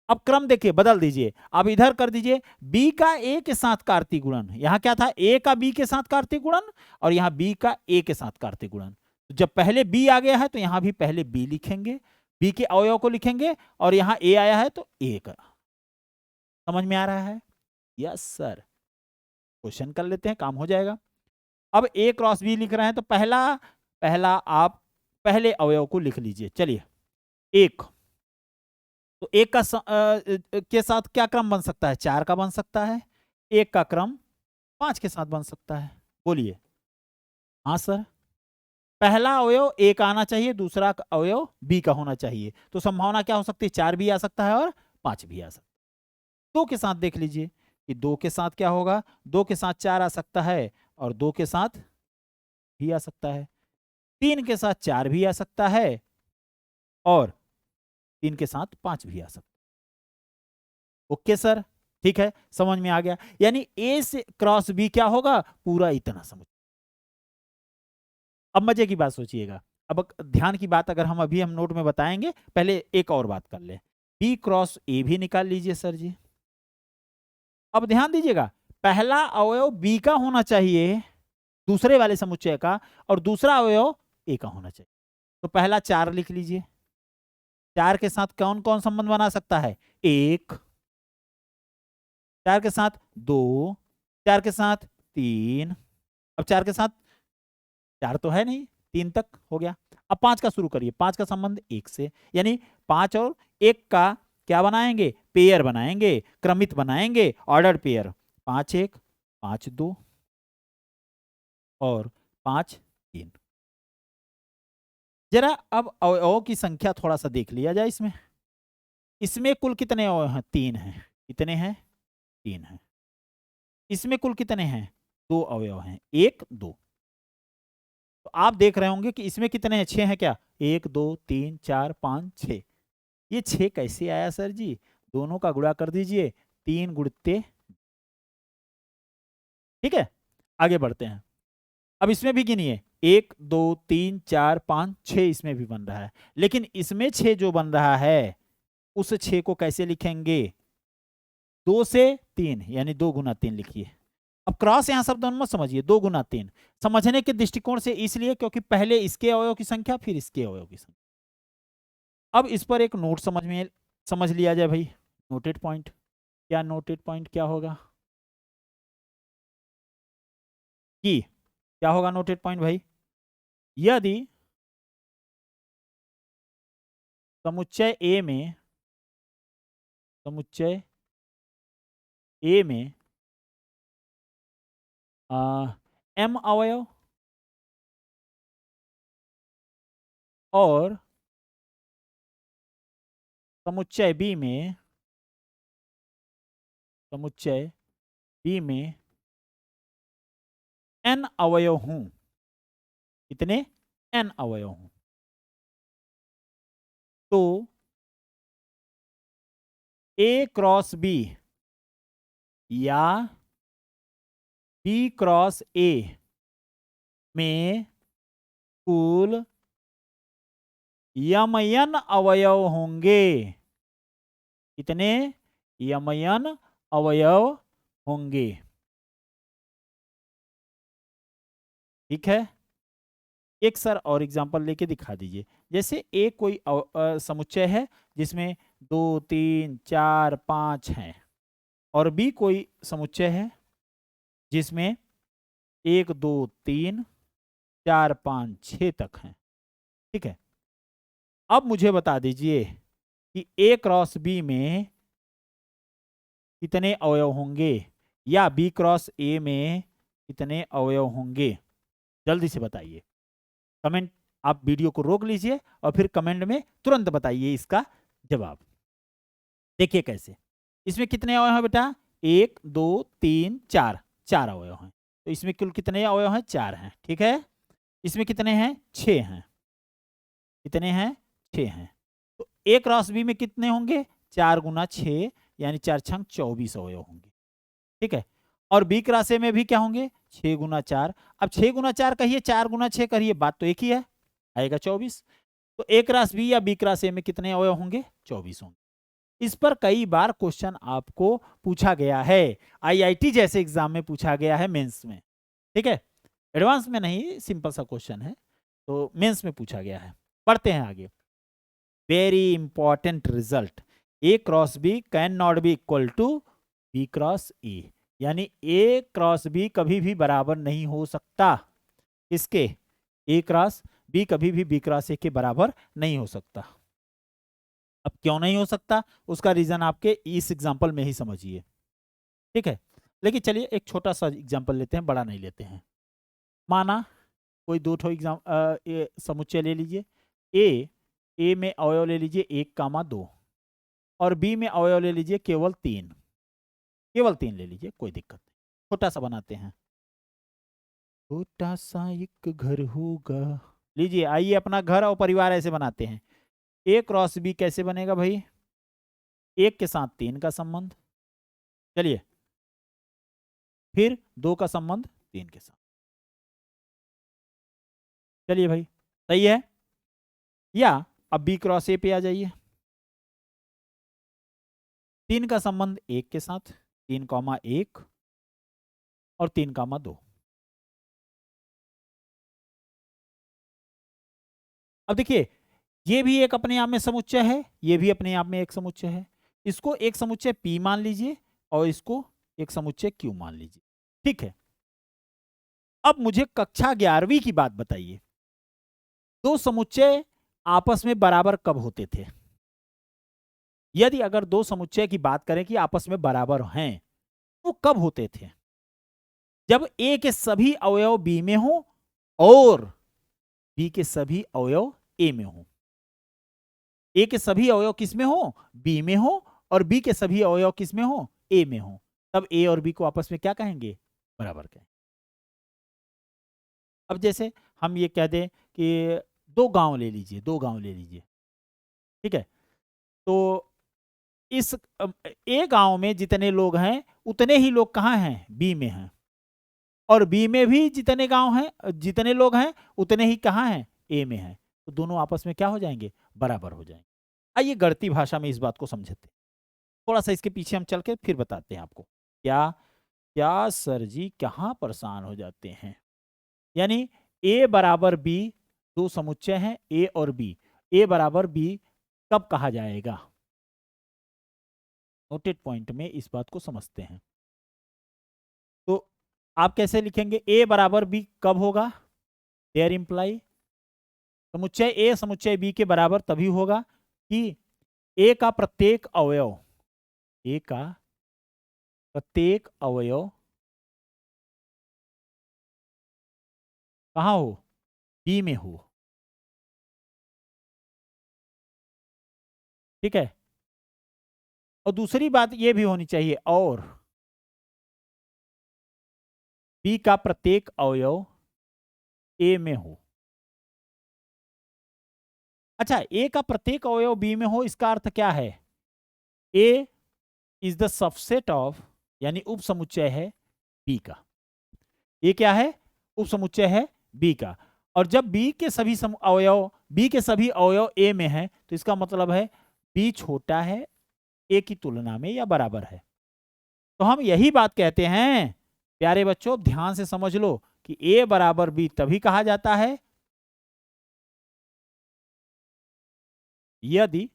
अब क्रम देखिए, बदल दीजिए। अब इधर कर दीजिए बी का ए के साथ कार्तीय गुणन। यहां क्या था? ए का बी के साथ कार्तीय गुणन, और यहां बी का ए के साथ कार्तीय गुणन। तो जब पहले बी आ गया है तो यहां भी पहले बी लिखेंगे, बी के अवयव को लिखेंगे, और यहां ए आया है तो ए का। समझ में आ रहा है? Yes sir. क्वेश्चन कर लेते हैं, काम हो जाएगा। अब ए क्रॉस बी लिख रहे हैं तो पहला आप पहले अवयव को लिख लीजिए। चलिए, एक, तो एक का के साथ क्या क्रम बन सकता है? 4 का बन सकता है। एक का क्रम 5 के साथ बन सकता है। बोलिए। हाँ सर। पहला अवयव ए का आना चाहिए, दूसरा अवयव बी का होना चाहिए। तो संभावना क्या हो सकती है? 4 भी आ सकता है और 5 भी आ सकता है। 2 के साथ देख लीजिए कि 2 के साथ क्या होगा। 2 के साथ 4 आ सकता है और 2 के साथ भी आ सकता है। 3 के साथ 4 भी आ सकता है और 3 के साथ 5 भी आ सकता है। ओके सर, ठीक है, समझ में आ गया। यानी ए से क्रॉस बी क्या होगा? पूरा इतना समझ। अब मजे की बात सोचिएगा। अब ध्यान की बात अगर हम अभी नोट में बताएंगे, पहले एक और बात कर ले। बी क्रॉस ए भी निकाल लीजिए सर जी। अब ध्यान दीजिएगा, पहला अवयव बी का होना चाहिए दूसरे वाले समुच्चय का, और दूसरा अवयव ए का होना चाहिए। तो पहला 4 लिख लीजिए। 4 के साथ कौन कौन संबंध बना सकता है? 1, 4 के साथ 2, 4 के साथ 3। अब 4 के साथ 4 तो है नहीं, 3 तक हो गया। अब 5 का शुरू करिए। 5 का संबंध 1 से, यानी 5 और 1 का क्या बनाएंगे? पेयर बनाएंगे, क्रमित बनाएंगे, ऑर्डर पेयर। 5 1, 5 2 और 5 3। जरा अब अवयवों की संख्या थोड़ा सा देख लिया जाए। इसमें कुल कितने अवयव हैं? 3 हैं। कितने हैं? 3 हैं। इसमें कुल कितने हैं? 2 अवयव हैं, 1 2। तो आप देख रहे होंगे कि इसमें कितने हैं? 6 हैं क्या? 1 2 3 4 5 6। ये 6 कैसे आया सर जी? दोनों का गुणा कर दीजिए, 3 गुणित्ते। ठीक है, आगे बढ़ते हैं। अब इसमें भी गिनिए, 1 2 3 4 5 6 इसमें भी बन रहा है। लेकिन इसमें 6 जो बन रहा है उस 6 को कैसे लिखेंगे? 2 से 3, यानी 2 गुना 3 लिखिए। अब क्रॉस यहां शब्द मत समझिए, 2 गुना 3 समझने के दृष्टिकोण से, इसलिए क्योंकि पहले इसके अवयव की संख्या फिर इसके अवयव की संख्या। अब इस पर एक नोट समझ लिया जाए भाई। Noted point. क्या नोटेड पॉइंट क्या होगा? कि क्या होगा नोटेड पॉइंट भाई? यदि समुच्चय ए में m अवयव और समुच्चय बी में n अवयव हूं। कितने? n अवयव हूं। तो a क्रॉस बी या b क्रॉस a में कुल यमयन अवयव होंगे। कितने? यमयन अवयव होंगे। ठीक है, एक सर और एग्जांपल लेके दिखा दीजिए। जैसे एक कोई समुच्चय है जिसमें 2 3 4 5 हैं, और बी कोई समुच्चय है जिसमें 1 2 3 4 5 6 तक हैं। ठीक है, अब मुझे बता दीजिए कि ए क्रॉस बी में कितने अवयव होंगे, या बी क्रॉस ए में कितने अवयव होंगे। जल्दी से बताइए। कमेंट, आप वीडियो को रोक लीजिए और फिर कमेंट में तुरंत बताइए इसका जवाब। देखिए कैसे, इसमें कितने अवयव हैं बेटा? 1 2 3 4, 4 अवयव हैं। तो इसमें कुल कितने अवयव हैं? 4 हैं, ठीक है। इसमें कितने हैं? 6 हैं। कितने हैं? 6 हैं। तो ए क्रॉस बी में कितने होंगे? 4 गुना 6 यानी 4 छंग 24 अवयव होंगे, ठीक है। और बी क्रॉस ए में भी क्या होंगे? 6 गुना 4। अब 6 गुना 4 कहिए, 4 गुना 6 करिए, बात तो एक ही है, आएगा 24। तो ए क्रॉस बी या बी क्रॉस ए में कितने अवयव होंगे? 24 होंगे। इस पर कई बार क्वेश्चन आपको पूछा गया है, आईआईटी जैसे एग्जाम में पूछा गया है, मेंस में, ठीक है। एडवांस में नहीं, सिंपल सा क्वेश्चन है, तो मेंस में पूछा गया है। पढ़ते हैं आगे। Very important result, A cross B can not be equal to B cross A, यानी ए क्रॉस बी कभी भी बराबर नहीं हो सकता। इसके ए क्रॉस बी कभी भी बी क्रॉस ए के बराबर नहीं हो सकता। अब क्यों नहीं हो सकता, उसका रीजन आपके इस एग्जाम्पल में ही समझिए, ठीक है। लेकिन चलिए एक छोटा सा एग्जाम्पल लेते हैं, बड़ा नहीं लेते हैं। माना कोई दो ठो समुच्चय ले लीजिए। ए में अवयव ले लीजिए 1, 2 और बी में अवयव ले लीजिए केवल 3, केवल 3 ले लीजिए, कोई दिक्कत नहीं। छोटा सा बनाते हैं, छोटा सा एक घर होगा। लीजिए, आइए अपना घर और परिवार ऐसे बनाते हैं। ए क्रॉस बी कैसे बनेगा भाई? 1 के साथ 3 का संबंध, चलिए, फिर 2 का संबंध 3 के साथ, चलिए भाई, सही है। या अब बी क्रॉस ए पे आ जाइए, 3 का संबंध 1 के साथ, 3, 1 और 3, 2। अब देखिए, ये भी एक अपने आप में समुच्चय है, ये भी अपने आप में एक समुच्चय है। इसको एक समुच्चय P मान लीजिए और इसको एक समुच्चय Q मान लीजिए, ठीक है। अब मुझे कक्षा 11वीं की बात बताइए, दो समुच्चय आपस में बराबर कब होते थे? यदि अगर दो समुच्चय की बात करें कि आपस में बराबर हैं, तो कब होते थे? जब ए के सभी अवयव बी में हो और बी के सभी अवयव ए में हो। ए के सभी अवयव किस में हो? बी में हो, और बी के सभी अवयव किस में हो? ए में हो। तब ए और बी को आपस में क्या कहेंगे? बराबर कहेंगे। अब जैसे हम ये कह दें कि 2 गांव ले लीजिए, 2 गांव ले लीजिए, ठीक है। तो इस ए गांव में जितने लोग हैं उतने ही लोग कहाँ हैं? बी में हैं। और बी में भी जितने गांव हैं, जितने लोग हैं उतने ही कहाँ हैं? ए में हैं। तो दोनों आपस में क्या हो जाएंगे? बराबर हो जाएंगे। आइए गणितीय भाषा में इस बात को समझते हैं, थोड़ा सा इसके पीछे हम चल के फिर बताते हैं आपको। क्या क्या सर जी, कहाँ परेशान हो जाते हैं? यानी ए बराबर बी, दो समुच्चय हैं ए और बी, ए बराबर बी कब कहा जाएगा? नोटेड पॉइंट में इस बात को समझते हैं। तो आप कैसे लिखेंगे? ए बराबर बी कब होगा? देयर इंप्लाई समुच्चय ए समुच्चय बी के बराबर तभी होगा कि ए का प्रत्येक अवयव, ए का प्रत्येक अवयव कहाँ हो? बी में हो, ठीक है। और दूसरी बात ये भी होनी चाहिए, और बी का प्रत्येक अवयव ए में हो। अच्छा, ए का प्रत्येक अवयव बी में हो, इसका अर्थ क्या है? ए इज द सबसेट ऑफ, यानी उप समुच्चय है बी का। ये क्या है? उप समुच्चय है बी का। और जब बी के सभी अवयव ए में है, तो इसका मतलब है बी छोटा है ए की तुलना में या बराबर है। तो हम यही बात कहते हैं प्यारे बच्चों, ध्यान से समझ लो कि ए बराबर बी तभी कहा जाता है यदि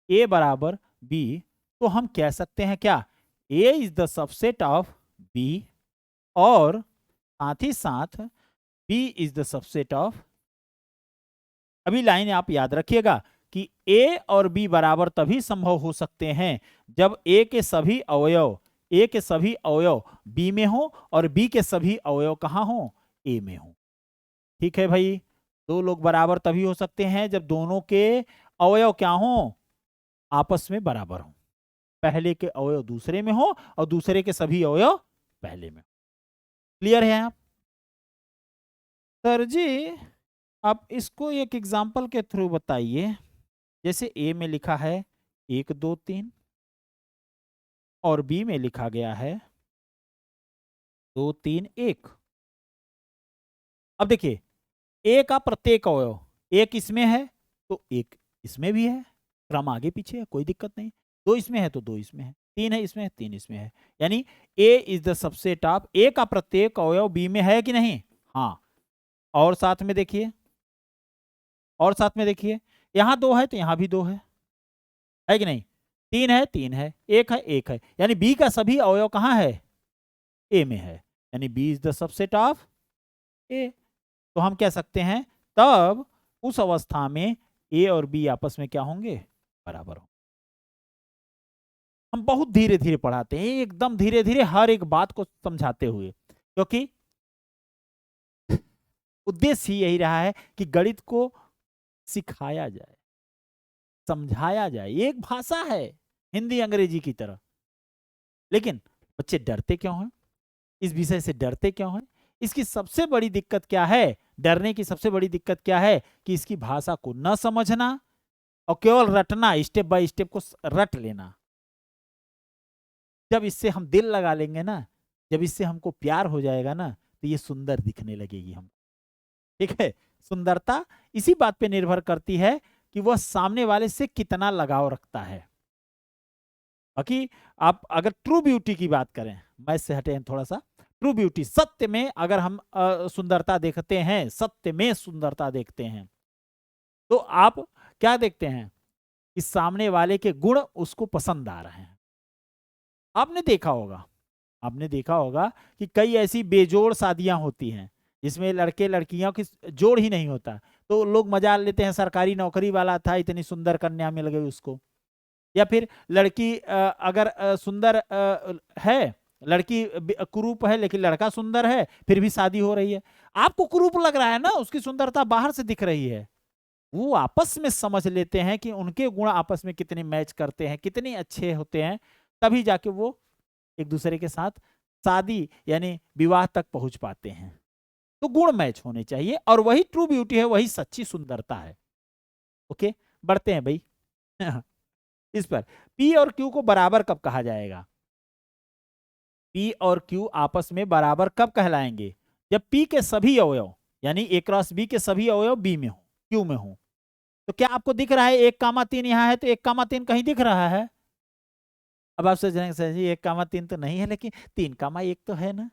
ए बराबर बी, तो हम कह सकते हैं क्या? A is the subset of B, और साथ ही साथ B is the subset of. अभी लाइन आप याद रखिएगा कि ए और बी बराबर तभी संभव हो सकते हैं जब ए के सभी अवयव बी में हो और बी के सभी अवयव कहाँ हो? ए में हो। ठीक है भाई, दो लोग बराबर तभी हो सकते हैं जब दोनों के अवयव क्या हो, आपस में बराबर हो। पहले के अवयव दूसरे में हो और दूसरे के सभी अवयव पहले में। क्लियर है आप? सर जी आप इसको एक एग्जाम्पल के थ्रू बताइए। जैसे ए में लिखा है 1 2 3 और बी में लिखा गया है 2 3 1। अब देखिए ए का प्रत्येक अवयव, एक इसमें है तो एक इसमें भी है, क्रम आगे पीछे है, कोई दिक्कत नहीं। दो इसमें है तो दो इसमें है, तीन है इसमें है, तीन इसमें है। यानी ए इज द सबसेट ऑफ, ए का प्रत्येक अवयव बी में है कि नहीं? हाँ। और साथ में देखिए, और साथ में देखिए, यहां दो है तो यहां भी दो है कि नहीं? तीन है तीन है, एक है एक है, यानी बी का सभी अवयव कहां है? ए में है, यानी B is the subset of A. तो हम कह सकते हैं तब उस अवस्था में ए और बी आपस में क्या होंगे? बराबर हो। हम बहुत धीरे धीरे पढ़ाते हैं, एकदम धीरे धीरे हर एक बात को समझाते हुए, क्योंकि उद्देश्य ही यही रहा है कि गणित को सिखाया जाए, समझाया जाए। एक भाषा है हिंदी अंग्रेजी की तरह, लेकिन बच्चे डरते क्यों हैं? इस विषय से डरते क्यों हैं? इसकी सबसे बड़ी दिक्कत क्या है? डरने की सबसे बड़ी दिक्कत क्या है? कि इसकी भाषा को न समझना और केवल रटना, स्टेप बाय स्टेप को रट लेना। जब इससे हम दिल लगा लेंगे ना, जब इससे हमको प्यार हो जाएगा ना, तो ये सुंदर दिखने लगेगी हमको। ठीक है, सुंदरता इसी बात पे निर्भर करती है कि वह सामने वाले से कितना लगाव रखता है। बाकी आप अगर ट्रू ब्यूटी की बात करें, मैं इससे हटे हैं थोड़ा सा, ट्रू ब्यूटी, सत्य में अगर हम सुंदरता देखते हैं, सत्य में सुंदरता देखते हैं, तो आप क्या देखते हैं? कि सामने वाले के गुण उसको पसंद आ रहे हैं। आपने देखा होगा, आपने देखा होगा कि कई ऐसी बेजोड़ शादियां होती हैं जिसमें लड़के लड़कियों की जोड़ ही नहीं होता, तो लोग मजा लेते हैं, सरकारी नौकरी वाला था, इतनी सुंदर कन्या मिल गई उसको। या फिर लड़की अगर सुंदर है, लड़की कुरूप है लेकिन लड़का सुंदर है, फिर भी शादी हो रही है। आपको कुरूप लग रहा है ना, उसकी सुंदरता बाहर से दिख रही है। वो आपस में समझ लेते हैं कि उनके गुण आपस में कितने मैच करते हैं, कितने अच्छे होते हैं, तभी जाके वो एक दूसरे के साथ शादी यानी विवाह तक पहुंच पाते हैं। तो गुण मैच होने चाहिए, और वही ट्रू ब्यूटी है, वही सच्ची सुंदरता है। ओके, बढ़ते हैं भाई इस पर। पी और क्यू को बराबर कब कहा जाएगा? पी और क्यू आपस में बराबर कब कहलाएंगे? जब पी के सभी अवयव यानी ए क्रॉस बी के सभी अवयव बी में हो, क्यू में हो। तो क्या आपको दिख रहा है 1,3 यहाँ है तो 1,3 कहीं दिख रहा है? अब आप सोच रहे हैं सर जी 1,3 तो नहीं है, लेकिन 3,1 तो है ना।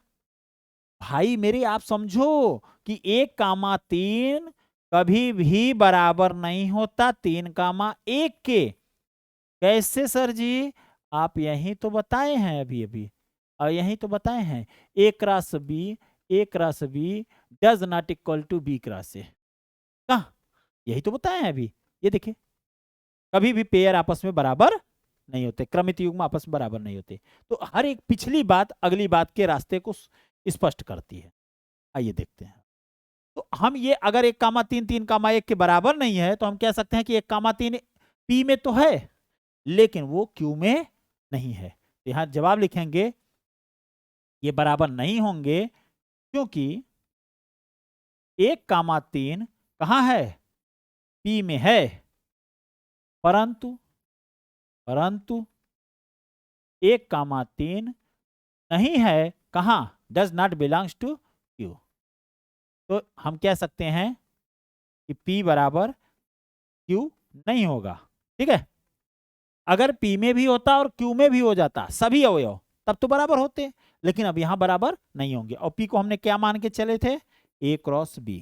भाई मेरे आप समझो कि 1,3 कभी भी बराबर नहीं होता 3,1 के। कैसे सर जी? आप यही तो बताए हैं अभी अभी, और यही तो बताए हैं A cross B, A cross B does not equal to B cross A. कहा? यही तो बताए हैं अभी। ये देखिए, कभी भी पेयर आपस में बराबर नहीं होते, क्रमित युग्म आपस में बराबर नहीं होते। तो हर एक पिछली बात अगली बात के रास्ते को स्पष्ट करती है। आइए देखते हैं। तो हम ये अगर 1,3 3,1 के बराबर नहीं है तो हम कह सकते हैं कि 1,3 पी में तो है लेकिन वो क्यू में नहीं है। तो यहां जवाब लिखेंगे ये बराबर नहीं होंगे, क्योंकि 1,3 कहां है? पी में है, परंतु परंतु 1,3 नहीं है कहां? Does not belongs to Q. तो हम कह सकते हैं कि P बराबर Q नहीं होगा। ठीक है, अगर P में भी होता और Q में भी हो जाता सभी अवयव, तब तो बराबर होते, लेकिन अब यहां बराबर नहीं होंगे। और P को हमने क्या मान के चले थे? A क्रॉस B,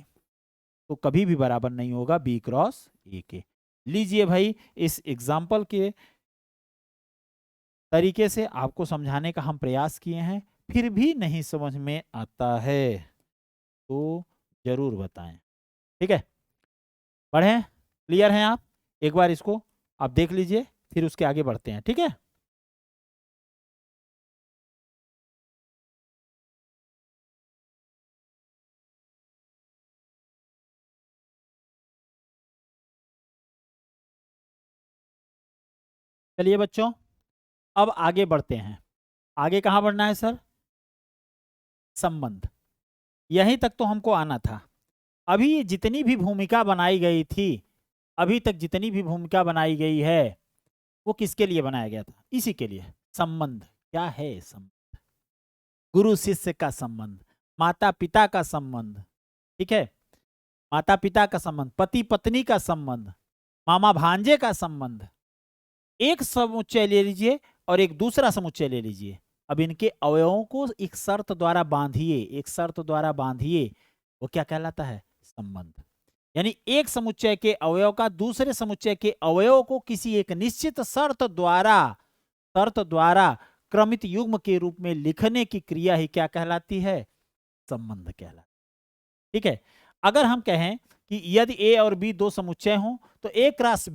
तो कभी भी बराबर नहीं होगा B क्रॉस A के। लीजिए भाई, इस एग्जाम्पल के तरीके से आपको समझाने का हम प्रयास किए हैं, फिर भी नहीं समझ में आता है तो जरूर बताएं। ठीक है, पढ़ें, क्लियर हैं आप? एक बार इसको आप देख लीजिए, फिर उसके आगे बढ़ते हैं। ठीक है। चलिए बच्चों, अब आगे बढ़ते हैं। आगे कहाँ बढ़ना है सर? संबंध। यहीं तक तो हमको आना था। अभी जितनी भी भूमिका बनाई गई थी, अभी तक जितनी भी भूमिका बनाई गई है, वो किसके लिए बनाया गया था? इसी के लिए। संबंध क्या है? संबंध गुरु शिष्य का संबंध, माता पिता का संबंध, ठीक है, माता पिता का संबंध, पति पत्नी का संबंध, मामा भांजे का संबंध। एक समुच्चय ले लीजिए और एक दूसरा समुच्चय ले लीजिए। अब इनके अवयवों को एक शर्त द्वारा बांधिए, एक शर्त द्वारा बांधिए, वो क्या कहलाता है? संबंध। यानी एक समुच्चय के अवयव का दूसरे समुच्चय के अवयव को किसी एक निश्चित शर्त द्वारा क्रमित युग्म के रूप में लिखने की क्रिया ही क्या कहलाती है? संबंध कहलाता है। ठीक है। अगर हम कहें कि यदि ए और बी दो समुच्चय हों तो ए क्रॉस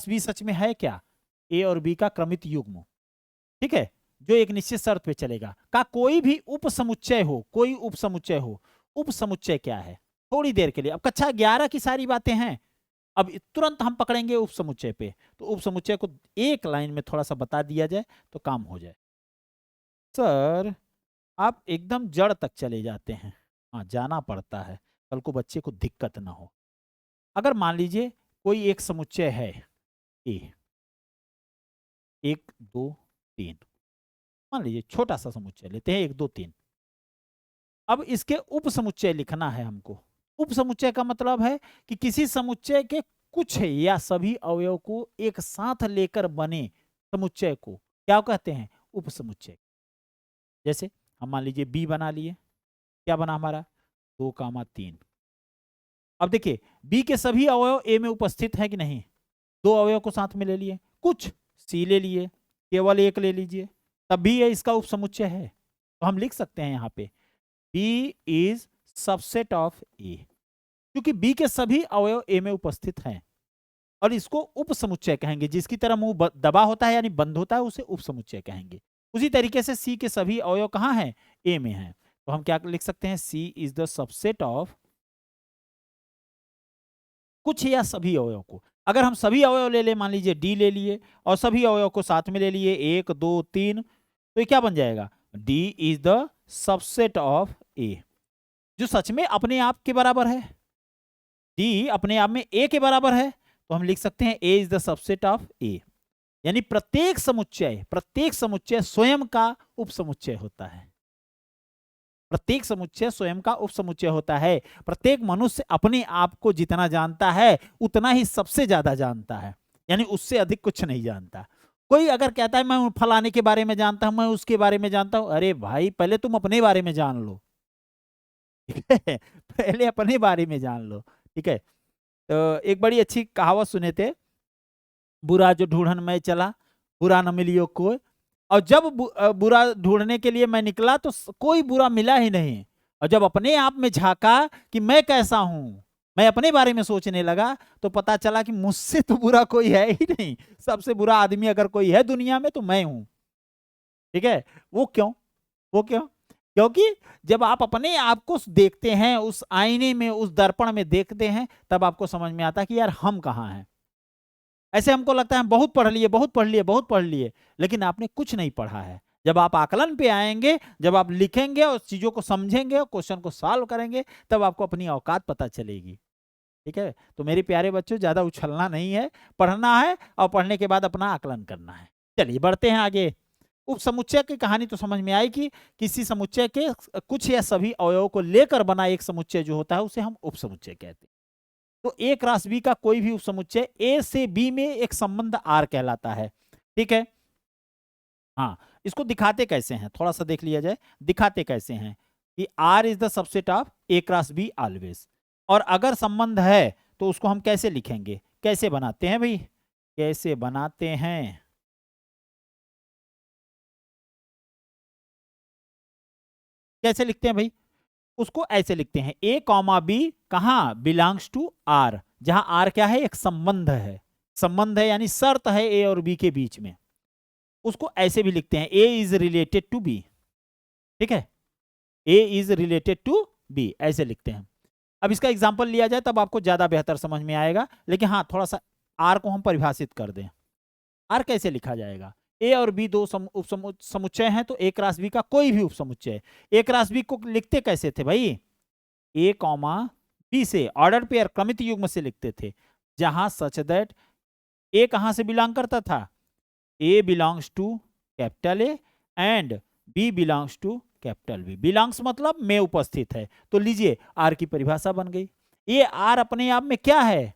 बी सच में है क्या? ए और बी का क्रमित युग्म, ठीक है, जो एक निश्चित शर्त पे चलेगा। का कोई भी उप समुच्चय हो, कोई उप समुच्चय हो। उप समुच्चय क्या है? थोड़ी देर के लिए, अब कक्षा 11 की सारी बातें हैं, अब तुरंत हम पकड़ेंगे उप समुच्चय पे। तो उप समुच्चय को एक लाइन में थोड़ा सा बता दिया जाए तो काम हो जाए। सर आप एकदम जड़ तक चले जाते हैं। हाँ, जाना पड़ता है, कल को बच्चे को दिक्कत ना हो। अगर मान लीजिए कोई एक समुच्चय है ए, 1 2 3, मान लीजिए छोटा सा समुच्चय लेते हैं 1 2 3। अब इसके उप समुच्चय लिखना है हमको। उप समुच्चय का मतलब है कि किसी समुच्चय के कुछ या सभी अवयव को एक साथ लेकर बने समुच्चय को क्या कहते हैं? उप समुच्चय। जैसे हम मान लीजिए बी बना लिए, क्या बना हमारा? 2 3। अब देखिए बी के सभी अवयव ए में उपस्थित है कि नहीं? दो अवयव को साथ में ले लिए, कुछ सी ले लिए, केवल एक ले लीजिए, तब भी ये इसका उप समुच्चय है। तो हम लिख सकते हैं यहाँ पे B is subset of A, क्योंकि B के सभी अवयव A में उपस्थित हैं और इसको उप समुच्चय कहेंगे। जिसकी तरह मुंह दबा होता है यानी बंद होता है उसे उप समुच्चय कहेंगे। उसी तरीके से C के सभी अवयव कहाँ हैं? A में हैं। तो हम क्या लिख सकते हैं? C is the subset of कुछ या सभी अवयव को। अगर हम सभी अवयव ले ले, मान लीजिए D ले लिए और सभी अवयव को साथ में ले लिए 1 2 3, तो ये क्या बन जाएगा? D is the subset of A, जो सच में अपने आप के बराबर है। D अपने आप में A के बराबर है, तो हम लिख सकते हैं A is the subset of A। यानी प्रत्येक समुच्चय स्वयं का उप समुच्चय होता है। प्रत्येक समुच्चय स्वयं का उप समुच्चय होता है। प्रत्येक मनुष्य अपने आप को जितना जानता है उतना ही सबसे ज्यादा जानता है, यानी उससे अधिक कुछ नहीं जानता। कोई अगर कहता है मैं फलाने के बारे में जानता हूं, मैं उसके बारे में जानता हूं, अरे भाई पहले तुम अपने बारे में जान लो। पहले अपने बारे में जान लो, ठीक है। तो एक बड़ी अच्छी कहावत सुने थे, बुरा जो ढूंढन में चला बुरा न मिलियो कोई। और जब बुरा ढूंढने के लिए मैं निकला तो कोई बुरा मिला ही नहीं। और जब अपने आप में झांका कि मैं कैसा हूं, मैं अपने बारे में सोचने लगा, तो पता चला कि मुझसे तो बुरा कोई है ही नहीं। सबसे बुरा आदमी अगर कोई है दुनिया में तो मैं हूं, ठीक है। वो क्यों? क्योंकि जब आप अपने आप को देखते हैं, उस आईने में, उस दर्पण में देखते हैं, तब आपको समझ में आता है कि यार हम कहाँ हैं। ऐसे हमको लगता है हम बहुत पढ़ लिए, लेकिन आपने कुछ नहीं पढ़ा है। जब आप आकलन पे आएंगे, जब आप लिखेंगे और चीजों को समझेंगे और क्वेश्चन को सॉल्व करेंगे, तब आपको अपनी औकात पता चलेगी, ठीक है। तो मेरे प्यारे बच्चों, ज्यादा उछलना नहीं है, पढ़ना है और पढ़ने के बाद अपना आकलन करना है। चलिए बढ़ते हैं आगे। उप समुच्चय की कहानी तो समझ में आई कि किसी समुच्चय के कुछ या सभी अवयवों को लेकर बना एक समुच्चय जो होता है उसे हम उप समुच्चय कहते हैं। तो ए क्रॉस बी का कोई भी उप समुच्चय ए से बी में एक संबंध आर कहलाता है, ठीक है। हाँ, इसको दिखाते कैसे हैं थोड़ा सा देख लिया जाए। दिखाते कैसे हैं कि R is the subset of A cross B always. और अगर संबंध है तो उसको हम कैसे लिखेंगे? कैसे बनाते हैं भाई? कैसे बनाते हैं? कैसे लिखते हैं भाई? उसको ऐसे लिखते हैं ए कॉमा बी कहाँ बिलोंग्स टू आर, जहां आर क्या है? एक संबंध है। संबंध है यानी शर्त है ए और बी के बीच में। उसको ऐसे भी लिखते हैं ए इज रिलेटेड टू बी, ठीक है। ए इज रिलेटेड टू बी ऐसे लिखते हैं। अब इसका एग्जांपल लिया जाए तब आपको ज्यादा बेहतर समझ में आएगा, लेकिन हाँ थोड़ा सा आर को हम परिभाषित कर दें। आर कैसे लिखा जाएगा? ए और बी दो समुच्चय हैं तो ए क्रॉस बी का कोई भी उपसमुच्चय। ए क्रॉस बी को लिखते कैसे थे भाई? ए कॉमा बी से ऑर्डर पेयर क्रमित युग्म से लिखते थे, जहां सच दैट ए कहां से बिलोंग करता था? A belongs to capital A and B belongs to capital B. Belongs मतलब में उपस्थित है। तो लीजिए आर की परिभाषा बन गई। ये आर अपने आप में क्या है?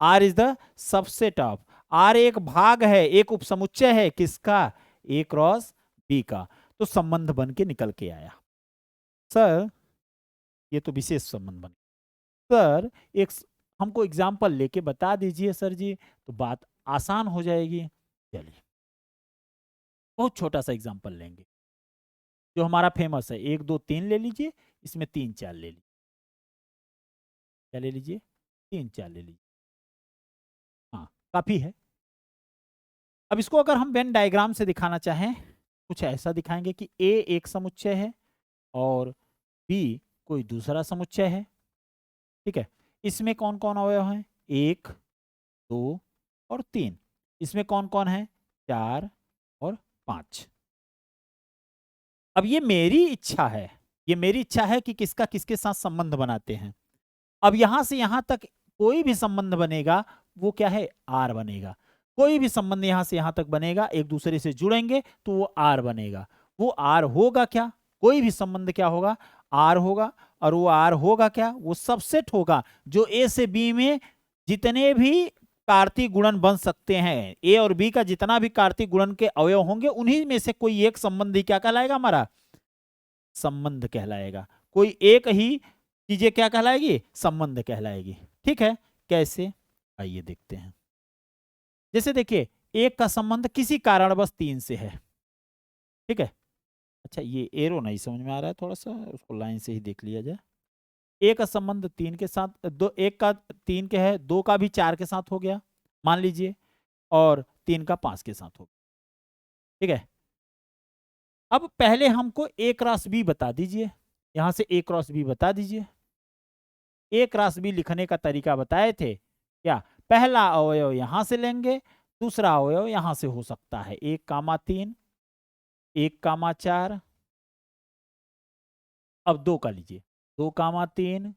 R is the subset of, R एक भाग है, एक उपसमुच्चय है किसका? ए क्रॉस बी का। तो संबंध बन के निकल के आया। सर ये तो विशेष संबंध बन। सर एक हमको एग्जाम्पल लेके बता दीजिए सर जी, तो बात आसान हो जाएगी। चलिए बहुत छोटा सा एग्जाम्पल लेंगे जो हमारा फेमस है। 1 2 3 ले लीजिए, इसमें 3 4 ले लीजिए। क्या ले लीजिए? 3 4 ले लीजिए। हाँ काफी है। अब इसको अगर हम वेन डायग्राम से दिखाना चाहें, कुछ ऐसा दिखाएंगे कि ए एक समुच्चय है और बी कोई दूसरा समुच्चय है। ठीक है, इसमें कौन कौन अवयव हैं? 1 2 और 3। इसमें कौन कौन है? 4 और 5। अब ये मेरी इच्छा है, ये मेरी इच्छा है कि किसका किसके साथ संबंध बनाते हैं। अब यहां से यहां तक कोई भी संबंध बनेगा वो क्या है? आर बनेगा। कोई भी संबंध यहां से यहां तक बनेगा, एक दूसरे से जुड़ेंगे तो वो आर बनेगा। वो आर होगा क्या? कोई भी संबंध क्या होगा? आर होगा। और वो आर होगा क्या? वो सबसेट होगा जो ए से बी में जितने भी कार्तीय गुणन बन सकते हैं, ए और बी का जितना भी कार्तीय गुणन के अवयव होंगे उन्हीं में से कोई एक संबंध ही क्या कहलाएगा? हमारा संबंध कहलाएगा। कोई एक ही चीजें क्या कहलाएगी? संबंध कहलाएगी। ठीक है, कैसे? आइए देखते हैं। जैसे देखिए एक का संबंध किसी कारणवश 3 से है। ठीक है, अच्छा ये एरो नहीं समझ में आ रहा है, थोड़ा सा उसको लाइन से ही देख लिया जाए। एक का संबंध 3 के साथ, दो एक का 3 के है, 2 का भी 4 के साथ हो गया मान लीजिए, और 3 का 5 के साथ हो गया। ठीक है, अब पहले हमको ए क्रॉस बी बता दीजिए। यहां से ए क्रॉस बी बता दीजिए। ए क्रॉस बी लिखने का तरीका बताए थे क्या? पहला अवयव यहां से लेंगे, दूसरा अवयव यहां से हो सकता है 1 कामा 3, 1 कामा 4। अब 2 का लीजिए, 2 कामा 3,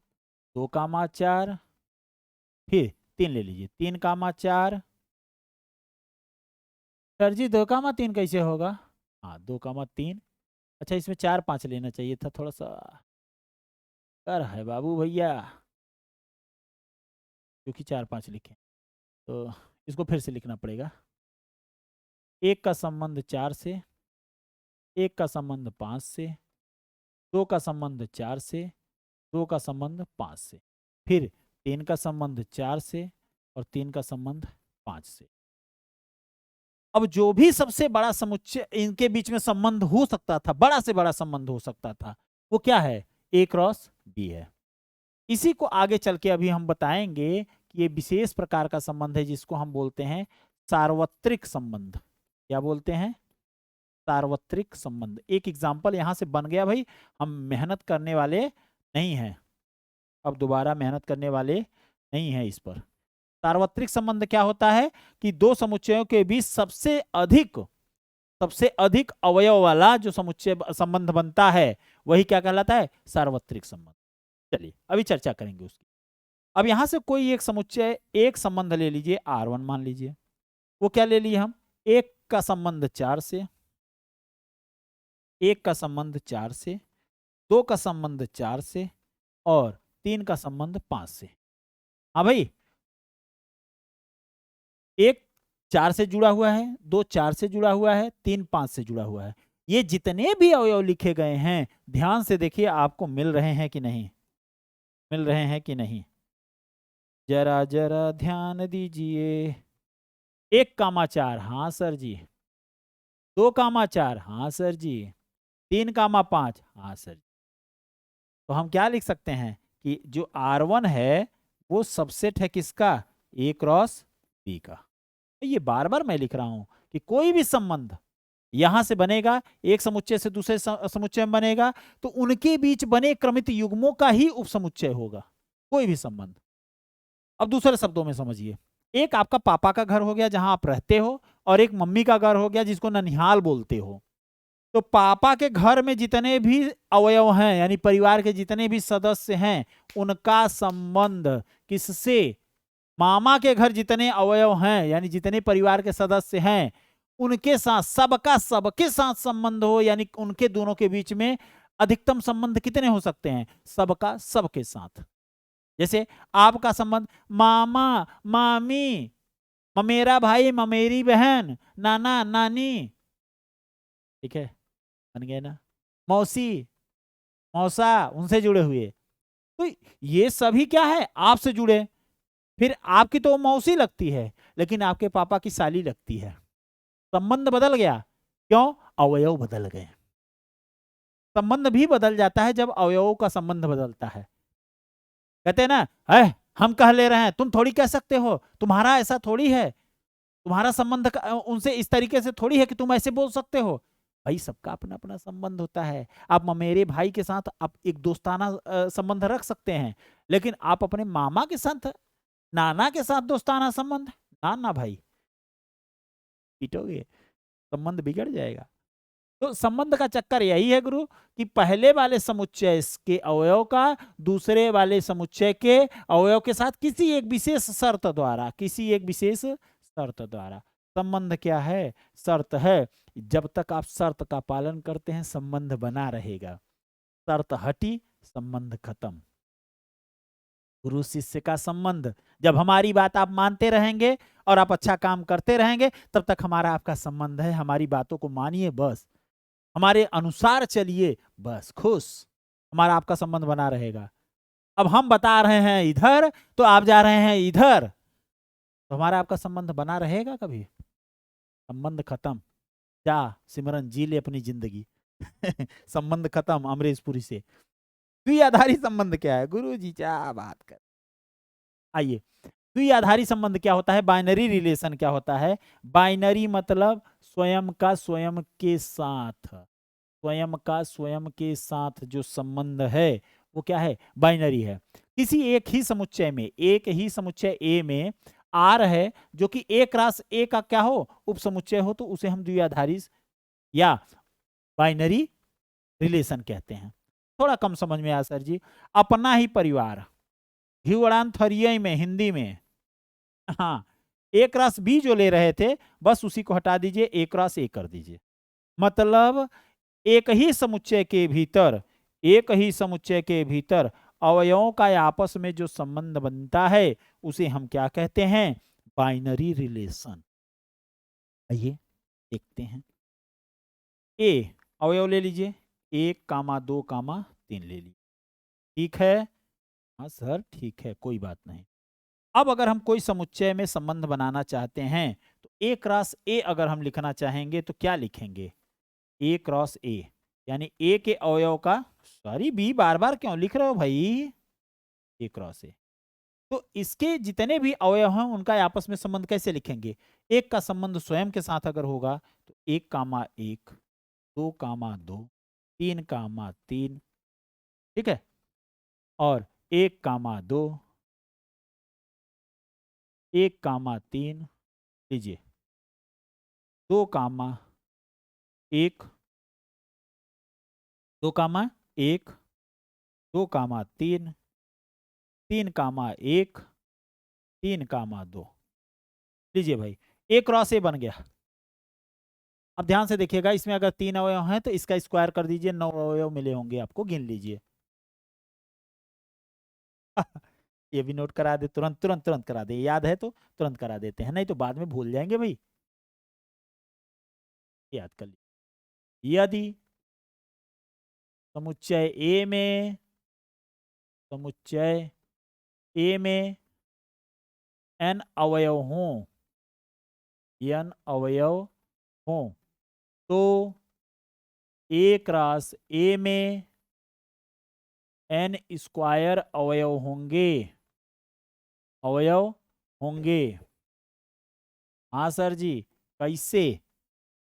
2 कामा 4, फिर 3 ले लीजिए, 3 कामा 4। सर जी 2 कामा 3 कैसे होगा? हाँ 2 कामा 3। अच्छा इसमें 4 5 लेना चाहिए था, थोड़ा सा कर है बाबू भैया, क्योंकि 4 5 लिखे तो इसको फिर से लिखना पड़ेगा। 1 का संबंध 4 से, 1 का संबंध 5 से, 2 का संबंध 4 से, 2 का संबंध 5 से, फिर 3 का संबंध 4 से और 3 का संबंध 5 से। अब जो भी सबसे बड़ा समुच्चय इनके बीच में संबंध हो सकता था, बड़ा से बड़ा संबंध हो सकता था, वो क्या है? ए क्रॉस बी है। इसी को आगे चल के अभी हम बताएंगे कि ये विशेष प्रकार का संबंध है जिसको हम बोलते हैं सार्वत्रिक संबंध। क्या बोलते हैं? सार्वत्रिक संबंध। एक एग्जाम्पल यहां से बन गया भाई, हम मेहनत करने वाले नहीं हैं, अब दोबारा मेहनत करने वाले नहीं हैं इस पर। सार्वत्रिक संबंध क्या होता है कि दो समुच्चयों के बीच सबसे अधिक अवयव वाला जो समुच्चय संबंध बनता है वही क्या कहलाता है? सार्वत्रिक संबंध। चलिए अभी चर्चा करेंगे उसकी। अब यहां से कोई एक समुच्चय, एक संबंध ले लीजिए R1 मान लीजिए। वो क्या ले लिए हम? 1 का संबंध 4 से, 1 का संबंध 4 से, 2 का संबंध 4 से और 3 का संबंध 5 से। हाँ भाई, 1 4 से जुड़ा हुआ है, 2 4 से जुड़ा हुआ है, 3 5 से जुड़ा हुआ है। ये जितने भी अवयव लिखे गए हैं ध्यान से देखिए आपको मिल रहे हैं कि नहीं, मिल रहे हैं कि नहीं, जरा जरा ध्यान दीजिए। 1 कामा 4 हाँ सर जी, 2 कामा 4 हाँ सर जी, 3 कामा 5 हाँ सर जी। तो हम क्या लिख सकते हैं कि जो R1 है वो सबसेट है किसका? ए क्रॉस बी का। ये बार बार मैं लिख रहा हूं कि कोई भी संबंध यहां से बनेगा, एक समुच्चय से दूसरे समुच्चय में बनेगा, तो उनके बीच बने क्रमित युग्मों का ही उपसमुच्चय होगा कोई भी संबंध। अब दूसरे शब्दों में समझिए, एक आपका पापा का घर हो गया जहां आप रहते हो, और एक मम्मी का घर हो गया जिसको ननिहाल बोलते हो। तो पापा के घर में जितने भी अवयव हैं, यानी परिवार के जितने भी सदस्य हैं, उनका संबंध किससे? मामा के घर जितने अवयव हैं, यानी जितने परिवार के सदस्य हैं, उनके साथ, सबका सबके साथ संबंध हो, यानी उनके दोनों के बीच में अधिकतम संबंध कितने हो सकते हैं? सबका सबके साथ। जैसे आपका संबंध मामा मामी, ममेरा भाई ममेरी बहन, नाना नानी, ठीक है, बन गए ना, मौसी मौसा, उनसे जुड़े हुए। तो ये सभी क्या है? आपसे जुड़े। फिर आपकी तो मौसी लगती है, लेकिन आपके पापा की साली लगती है। संबंध बदल गया। क्यों? अवयव बदल गए। संबंध भी बदल जाता है जब अवयवों का संबंध बदलता है। कहते हैं ना, है हम कह ले रहे हैं, तुम थोड़ी कह सकते हो, तुम्हारा ऐसा थोड़ी है, तुम्हारा संबंध उनसे इस तरीके से थोड़ी है कि तुम ऐसे बोल सकते हो। भाई सबका अपना अपना संबंध होता है। आप मेरे भाई के साथ आप एक दोस्ताना संबंध रख सकते हैं, लेकिन आप अपने मामा के साथ, नाना के साथ दोस्ताना संबंध, ना ना भाई, पीटोगे, संबंध बिगड़ जाएगा। तो संबंध का चक्कर यही है गुरु, कि पहले वाले समुच्चय के अवयव का दूसरे वाले समुच्चय के अवयव के साथ किसी एक विशेष शर्त द्वारा, किसी एक विशेष शर्त द्वारा। संबंध क्या है? शर्त है। जब तक आप शर्त का पालन करते हैं, संबंध बना रहेगा। शर्त हटी, संबंध खत्म। गुरु शिष्य का संबंध, जब हमारी बात आप मानते रहेंगे और आप अच्छा काम करते रहेंगे, तब तक हमारा आपका संबंध है। हमारी बातों को मानिए, बस हमारे अनुसार चलिए, बस खुश, हमारा आपका संबंध बना रहेगा। अब हम बता रहे हैं इधर, तो आप जा रहे हैं इधर, तो हमारा आपका संबंध बना रहेगा कभी? संबंध खत्म। जा सिमरन, जी ले अपनी जिंदगी। संबंध खत्म अमरीशपुरी से। द्विआधारी संबंध क्या है? गुरु जी क्या बात कर। आइए, द्विआधारी संबंध क्या होता है? बाइनरी रिलेशन क्या होता है? बाइनरी मतलब स्वयं का स्वयं के साथ, स्वयं का स्वयं के साथ जो संबंध है वो क्या है? बाइनरी है। किसी एक ही समुच्चय में, एक ही समुच्चय ए में आर है, जो कि ए क्रॉस ए का क्या हो? उपसमुच्चय हो, तो उसे हम द्विआधारी या बाइनरी रिलेशन कहते हैं। थोड़ा कम समझ में आया सर जी। अपना ही परिवार, घिवड़ान थरियई में, हिंदी में, हाँ, ए क्रॉस बी जो ले रहे थे, बस उसी को हटा दीजिए, ए क्रॉस ए कर दीजिए। मतलब एक ही समुच्चय के भीतर, एक ही समुच्चय के भीतर अवयवों का आपस में जो संबंध बनता है, उसे हम क्या कहते हैं? Binary relation. आइए देखते हैं। ए अवयव ले लीजिए, 1, 2, 3 ले लीजिए। ठीक है? हाँ सर ठीक है, कोई बात नहीं। अब अगर हम कोई समुच्चय में संबंध बनाना चाहते हैं, तो ए क्रॉस ए अगर हम लिखना चाहेंगे तो क्या लिखेंगे? ए क्रॉस ए, यानी ए के अवयव का, सॉरी बी बार बार क्यों लिख रहे हो भाई? ए क्रॉस ए। तो इसके जितने भी अवयव हैं उनका आपस में संबंध कैसे लिखेंगे? एक का संबंध स्वयं के साथ अगर होगा तो 1, 2, 2, 3, 3, ठीक है, और 1, 2, 1, 3 लीजिए, 2, 1, 2, 1, 2, 3, 3, 1, 3, 2 लीजिए भाई, ए क्रॉस ए बन गया। अब ध्यान से देखिएगा, इसमें अगर 3 अवयव हैं तो इसका स्क्वायर कर दीजिए, 9 अवयव मिले होंगे आपको, गिन लीजिए। ये भी नोट करा दे, तुरंत तुरंत तुरंत करा दे, याद है तो तुरंत करा देते हैं, नहीं तो बाद में भूल जाएंगे भाई। याद कर लीजिए, यदि समुच्चय ए में, समुच्चय ए में n अवयव हों, n अवयव हों, तो ए क्रॉस ए में n स्क्वायर अवयव होंगे, अवयव होंगे। हाँ सर जी, कैसे?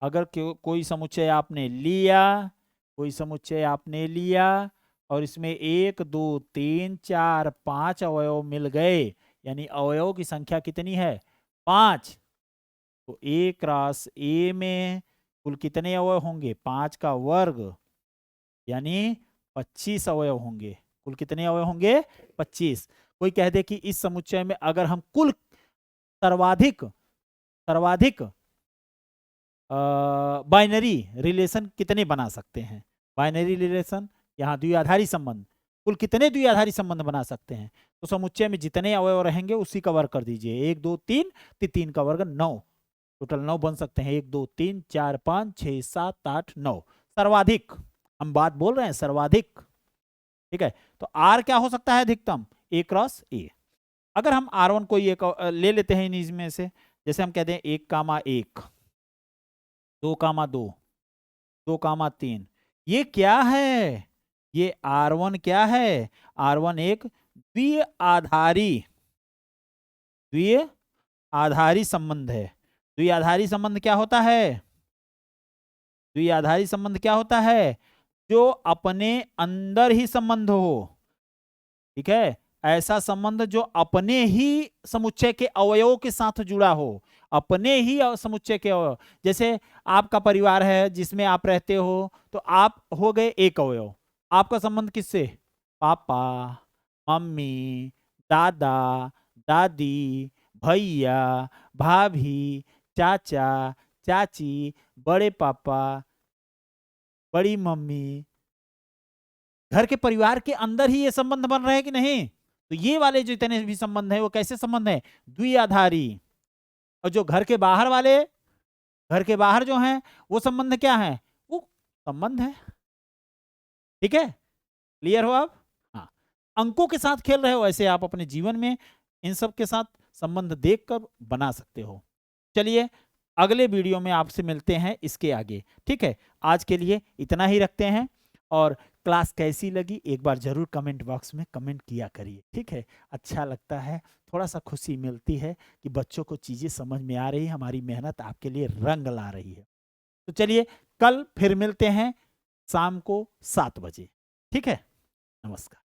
अगर कोई समुच्चय आपने लिया, कोई समुच्चय आपने लिया और इसमें 1, 2, 3, 4, 5 अवयव मिल गए, यानी अवयव की संख्या कितनी है? 5। तो ए क्रॉस ए में कुल कितने अवयव होंगे? 5 का वर्ग यानी 25 अवयव होंगे। कुल कितने अवयव होंगे? 25। कोई कह दे कि इस समुच्चय में अगर हम कुल सर्वाधिक बाइनरी रिलेशन कितने बना सकते हैं? बाइनरी रिलेशन, यहाँ द्विआधारी संबंध, कुल कितने द्विआधारी संबंध बना सकते हैं? तो समुच्चय में जितने अवयव रहेंगे उसी का वर्ग कर दीजिए। 1 2 3, 3 का वर्ग 9, टोटल 9 बन सकते हैं। 1 2 3 4 5 6 7 8 9, सर्वाधिक हम बात बोल रहे हैं, सर्वाधिक। ठीक है, तो आर क्या हो सकता है? अधिकतम ए क्रॉस ए। अगर हम R1 कोई एक ले लेते हैं इनमें से, जैसे हम कहते हैं 1,1, 2,2, 2,3, ये क्या है? ये R1 क्या है? R1 एक द्विआधारी संबंध है। द्विआधारी संबंध क्या होता है? द्विआधारी संबंध क्या होता है? जो अपने अंदर ही संबंध हो। ठीक है, ऐसा संबंध जो अपने ही समुच्चय के अवयवों के साथ जुड़ा हो, अपने ही समुच्चय के अवयव। जैसे आपका परिवार है जिसमें आप रहते हो, तो आप हो गए एक अवयव। आपका संबंध किससे? पापा, मम्मी, दादा, दादी, भैया, भाभी, चाचा, चाची, बड़े पापा, बड़ी मम्मी, घर के परिवार के अंदर ही ये संबंध बन रहे हैं कि नहीं? तो ये वाले जो इतने भी संबंध है वो कैसे संबंध है? द्विआधारी। और जो घर के बाहर वाले, घर के बाहर जो हैं, वो संबंध क्या है? वो संबंध है। ठीक है, क्लियर हो आप? हाँ, अंकों के साथ खेल रहे हो, ऐसे आप अपने जीवन में इन सब के साथ संबंध देखकर बना सकते हो। चलिए अगले वीडियो में आपसे मिलते हैं इसके आगे। ठीक है, आज के लिए इतना ही रखते हैं। और क्लास कैसी लगी एक बार जरूर कमेंट बॉक्स में कमेंट किया करिए। ठीक है, अच्छा लगता है, थोड़ा सा खुशी मिलती है कि बच्चों को चीज़ें समझ में आ रही है, हमारी मेहनत आपके लिए रंग ला रही है। तो चलिए कल फिर मिलते हैं शाम को 7 बजे। ठीक है, नमस्कार।